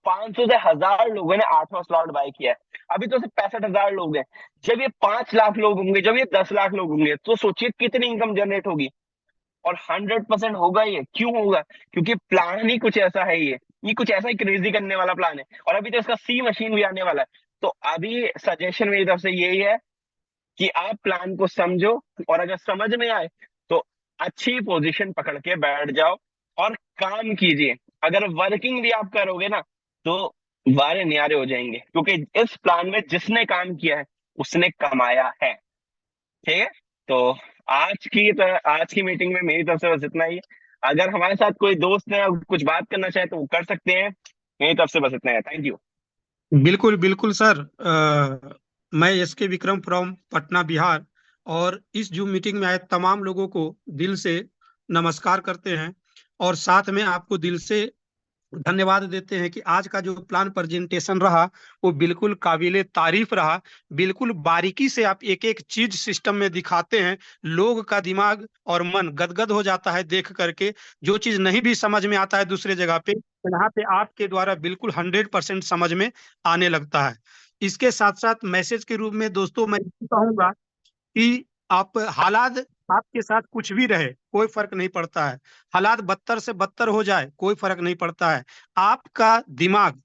500 से 1000 लोगों ने 8वां स्लॉट बाय किया है। अभी तो सिर्फ 65 हजार लोग हैं। जब ये 5 लाख लोग होंगे, जब ये 10 लाख लोग होंगे, तो सोचिए कितनी इनकम जनरेट होगी। और 100% होगा। ये क्यों होगा? क्योंकि प्लान ही कुछ ऐसा है, ये कुछ ऐसा ही क्रेजी करने वाला प्लान है। और अभी तो इसका सी मशीन भी आने वाला है। तो अभी सजेशन मेरी तरफ से यही है कि आप प्लान को समझो, और अगर समझ में आए तो अच्छी पोजीशन पकड़ के बैठ जाओ और काम कीजिए। अगर वर्किंग भी आप करोगे ना, तो वारे न्यारे हो जाएंगे, क्योंकि इस प्लान में जिसने काम किया है उसने कमाया है, ठीक है। तो आज की मीटिंग में मेरी तरफ से बस इतना ही है। अगर हमारे साथ कोई दोस्त है और कुछ बात करना चाहे तो वो कर सकते हैं। मेरी तरफ से बस इतना है। Thank you. बिल्कुल बिल्कुल सर। मैं एस के विक्रम फ्रॉम पटना बिहार, और इस जूम मीटिंग में आए तमाम लोगों को दिल से नमस्कार करते हैं, और साथ में आपको दिल से धन्यवाद देते हैं कि आज का जो प्लान प्रेजेंटेशन रहा वो बिल्कुल काबिले तारीफ रहा। बिल्कुल बारीकी से आप एक एक चीज सिस्टम में दिखाते हैं। लोग का दिमाग और मन गदगद हो जाता है देख करके। जो चीज नहीं भी समझ में आता है दूसरे जगह पे, तो यहाँ पे आपके द्वारा बिल्कुल 100% समझ में आने लगता है। इसके साथ साथ मैसेज के रूप में दोस्तों मैं ये कहूंगा कि आप हालात, आपके साथ कुछ भी रहे कोई फर्क नहीं पड़ता है। हालात बदतर से बदतर हो जाए कोई फर्क नहीं पड़ता है। आपका दिमाग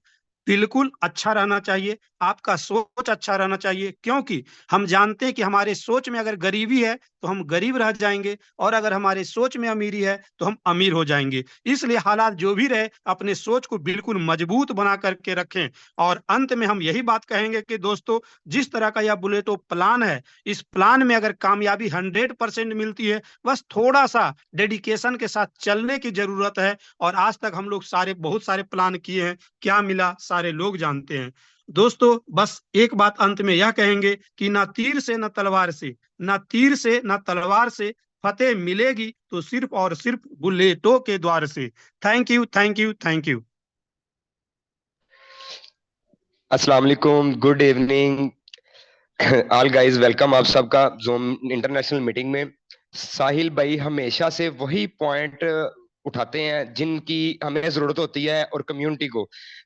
बिल्कुल अच्छा रहना चाहिए, आपका सोच अच्छा रहना चाहिए, क्योंकि हम जानते हैं कि हमारे सोच में अगर गरीबी है तो हम गरीब रह जाएंगे, और अगर हमारे सोच में अमीरी है तो हम अमीर हो जाएंगे। इसलिए हालात जो भी रहे, अपने सोच को बिल्कुल मजबूत बना करके रखें। और अंत में हम यही बात कहेंगे कि दोस्तों, जिस तरह का यह बुलेटो प्लान है, इस प्लान में अगर कामयाबी 100% मिलती है, बस थोड़ा सा डेडिकेशन के साथ चलने की जरूरत है। और आज तक हम लोग बहुत सारे प्लान किए हैं, क्या मिला सारे लोग जानते हैं। दोस्तों बस एक बात अंत में यह कहेंगे कि ना तीर से ना तलवार से, ना तीर से ना तलवार से फतेह मिलेगी तो सिर्फ और सिर्फ बुलेटो के द्वार से। Thank you, thank you, thank you. अस्सलाम वालेकुम, good evening all guys, welcome आप सबका जोम इंटरनेशनल मीटिंग में। साहिल भाई हमेशा से वही पॉइंट उठाते हैं जिनकी हमें जरूरत होती है और कम्युनिटी को।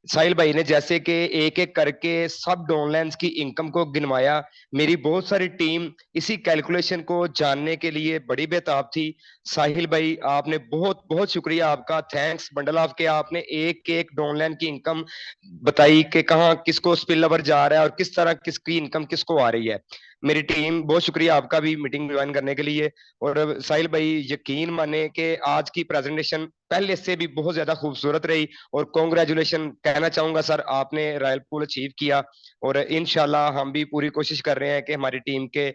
साहिल भाई ने जैसे कि एक एक करके सब डॉनलाइंस की इनकम को गिनवाया। मेरी बहुत सारी टीम इसी कैलकुलेशन को जानने के लिए बड़ी बेताब थी। साहिल भाई आपने बहुत बहुत शुक्रिया आपका, थैंक्स बंडल ऑफ के। आपने एक एक डॉनलाइन की इनकम बताई कि कहाँ किसको स्पिल ओवर जा रहा है और किस तरह किसकी इनकम किसको आ रही है। मेरी टीम बहुत शुक्रिया आपका भी मीटिंग ज्वाइन करने के लिए। और साहिल भाई यकीन माने कि आज की प्रेजेंटेशन पहले से भी बहुत ज्यादा खूबसूरत रही, और कॉन्ग्रेचुलेशन कहना चाहूंगा सर, आपने रॉयल पूल अचीव किया। और इंशाल्लाह हम भी पूरी कोशिश कर रहे हैं कि हमारी टीम के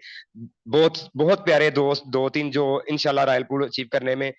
बहुत बहुत प्यारे दोस्त दो तीन जो इंशाल्लाह रॉयल पूल अचीव करने में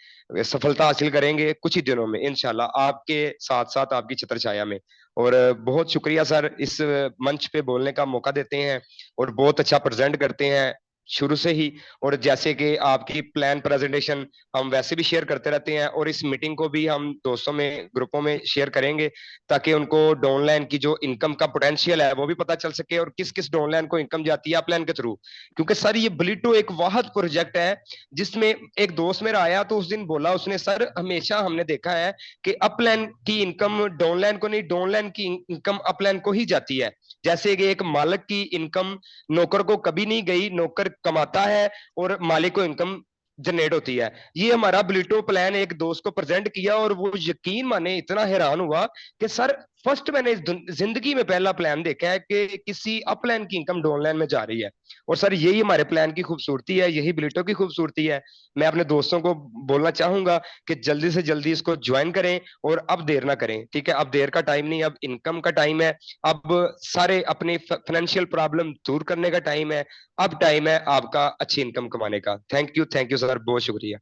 सफलता हासिल करेंगे कुछ ही दिनों में इंशाल्लाह, आपके साथ साथ आपकी छत्र छाया में। और बहुत शुक्रिया सर, इस मंच पे बोलने का मौका देते हैं और बहुत अच्छा प्रेजेंट करते हैं शुरू से ही। और जैसे कि आपकी प्लान प्रेजेंटेशन हम वैसे भी शेयर करते रहते हैं, और इस मीटिंग को भी हम दोस्तों में ग्रुपों में शेयर करेंगे ताकि उनको डाउनलाइन की जो इनकम का पोटेंशियल है वो भी पता चल सके, और किस किस डाउनलाइन को इनकम जाती है अपलाइन के थ्रू। क्योंकि सर ये ब्लिटो एक वाहद प्रोजेक्ट है जिसमें एक दोस्त मेरा आया तो उस दिन बोला उसने, सर हमेशा हमने देखा है कि अपलाइन की इनकम डाउनलाइन को नहीं, डाउनलाइन की इनकम अपलाइन को ही जाती है। जैसे कि एक मालिक की इनकम नौकर को कभी नहीं गई, नौकर कमाता है और मालिक को इनकम जनरेट होती है। ये हमारा ब्लिटो प्लान एक दोस्त को प्रेजेंट किया और वो यकीन माने इतना हैरान हुआ कि सर फर्स्ट मैंने इस जिंदगी में पहला प्लान देखा है कि किसी अपलाइन की इनकम डाउनलाइन में जा रही है। और सर यही हमारे प्लान की खूबसूरती है, यही बिलिटो की खूबसूरती है। मैं अपने दोस्तों को बोलना चाहूंगा कि जल्दी से जल्दी इसको ज्वाइन करें और अब देर ना करें, ठीक है? अब देर का टाइम नहीं, अब इनकम का टाइम है। अब सारे अपने फाइनेंशियल प्रॉब्लम दूर करने का टाइम है। अब टाइम है आपका अच्छी इनकम कमाने का। थैंक यू सर, बहुत शुक्रिया।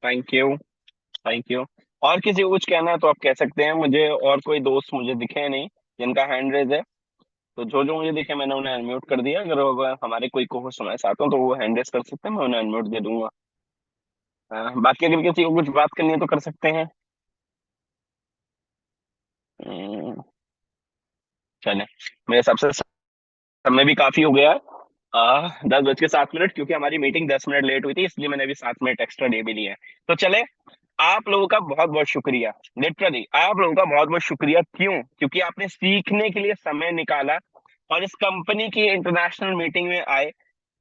Thank you. Thank you. और किसी को कुछ कहना है तो आप कह सकते हैं। मुझे और कोई दोस्त मुझे दिखे नहीं जिनका हैंड रेज है, तो जो जो मुझे दिखे मैंने उन्हें अनम्यूट कर दिया। अगर हमारे कोई को होस्ट हमारे साथ हो तो वो हैंड रेज कर सकते हैं, मैं उन्हें अनम्यूट दे दूंगा। बाकी अगर किसी को कुछ बात करनी है तो कर सकते हैं। हम्म, चले, मेरे हिसाब से समय भी काफी हो गया है। 10:07, क्योंकि हमारी मीटिंग 10 मिनट लेट हुई थी, इसलिए मैंने अभी 7 मिनट एक्स्ट्रा ले भी लिए हैं। तो चले, आप लोगों का बहुत बहुत शुक्रिया। लिटरली आप लोगों का बहुत बहुत शुक्रिया। क्यों? क्योंकि आपने सीखने के लिए समय निकाला और इस कंपनी की इंटरनेशनल मीटिंग में आए।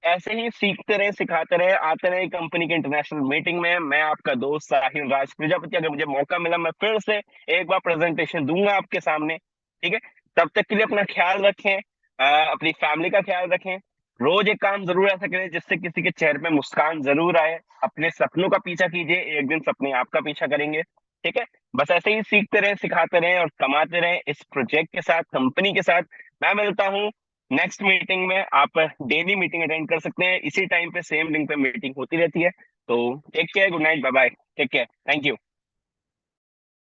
ऐसे ही सीखते रहे, सिखाते रहे, आते रहे कंपनी के इंटरनेशनल मीटिंग में। मैं आपका दोस्त साहिल राज प्रजापति, अगर मुझे मौका मिला मैं फिर से एक बार प्रेजेंटेशन दूंगा आपके सामने, ठीक है? तब तक के लिए अपना ख्याल रखें, अपनी फैमिली का ख्याल रखें। रोज एक काम जरूर ऐसा करें जिससे किसी के चेहरे पे मुस्कान जरूर आए। अपने सपनों का पीछा कीजिए, एक दिन सपने आपका पीछा करेंगे, ठीक है? बस ऐसे ही सीखते रहें, सिखाते रहें और कमाते रहें इस प्रोजेक्ट के साथ, कंपनी के साथ। मैं मिलता हूँ नेक्स्ट मीटिंग में। आप डेली मीटिंग अटेंड कर सकते हैं, इसी टाइम पे सेम लिंक पे मीटिंग होती रहती है। तो take care, good night, bye bye, take care, thank you.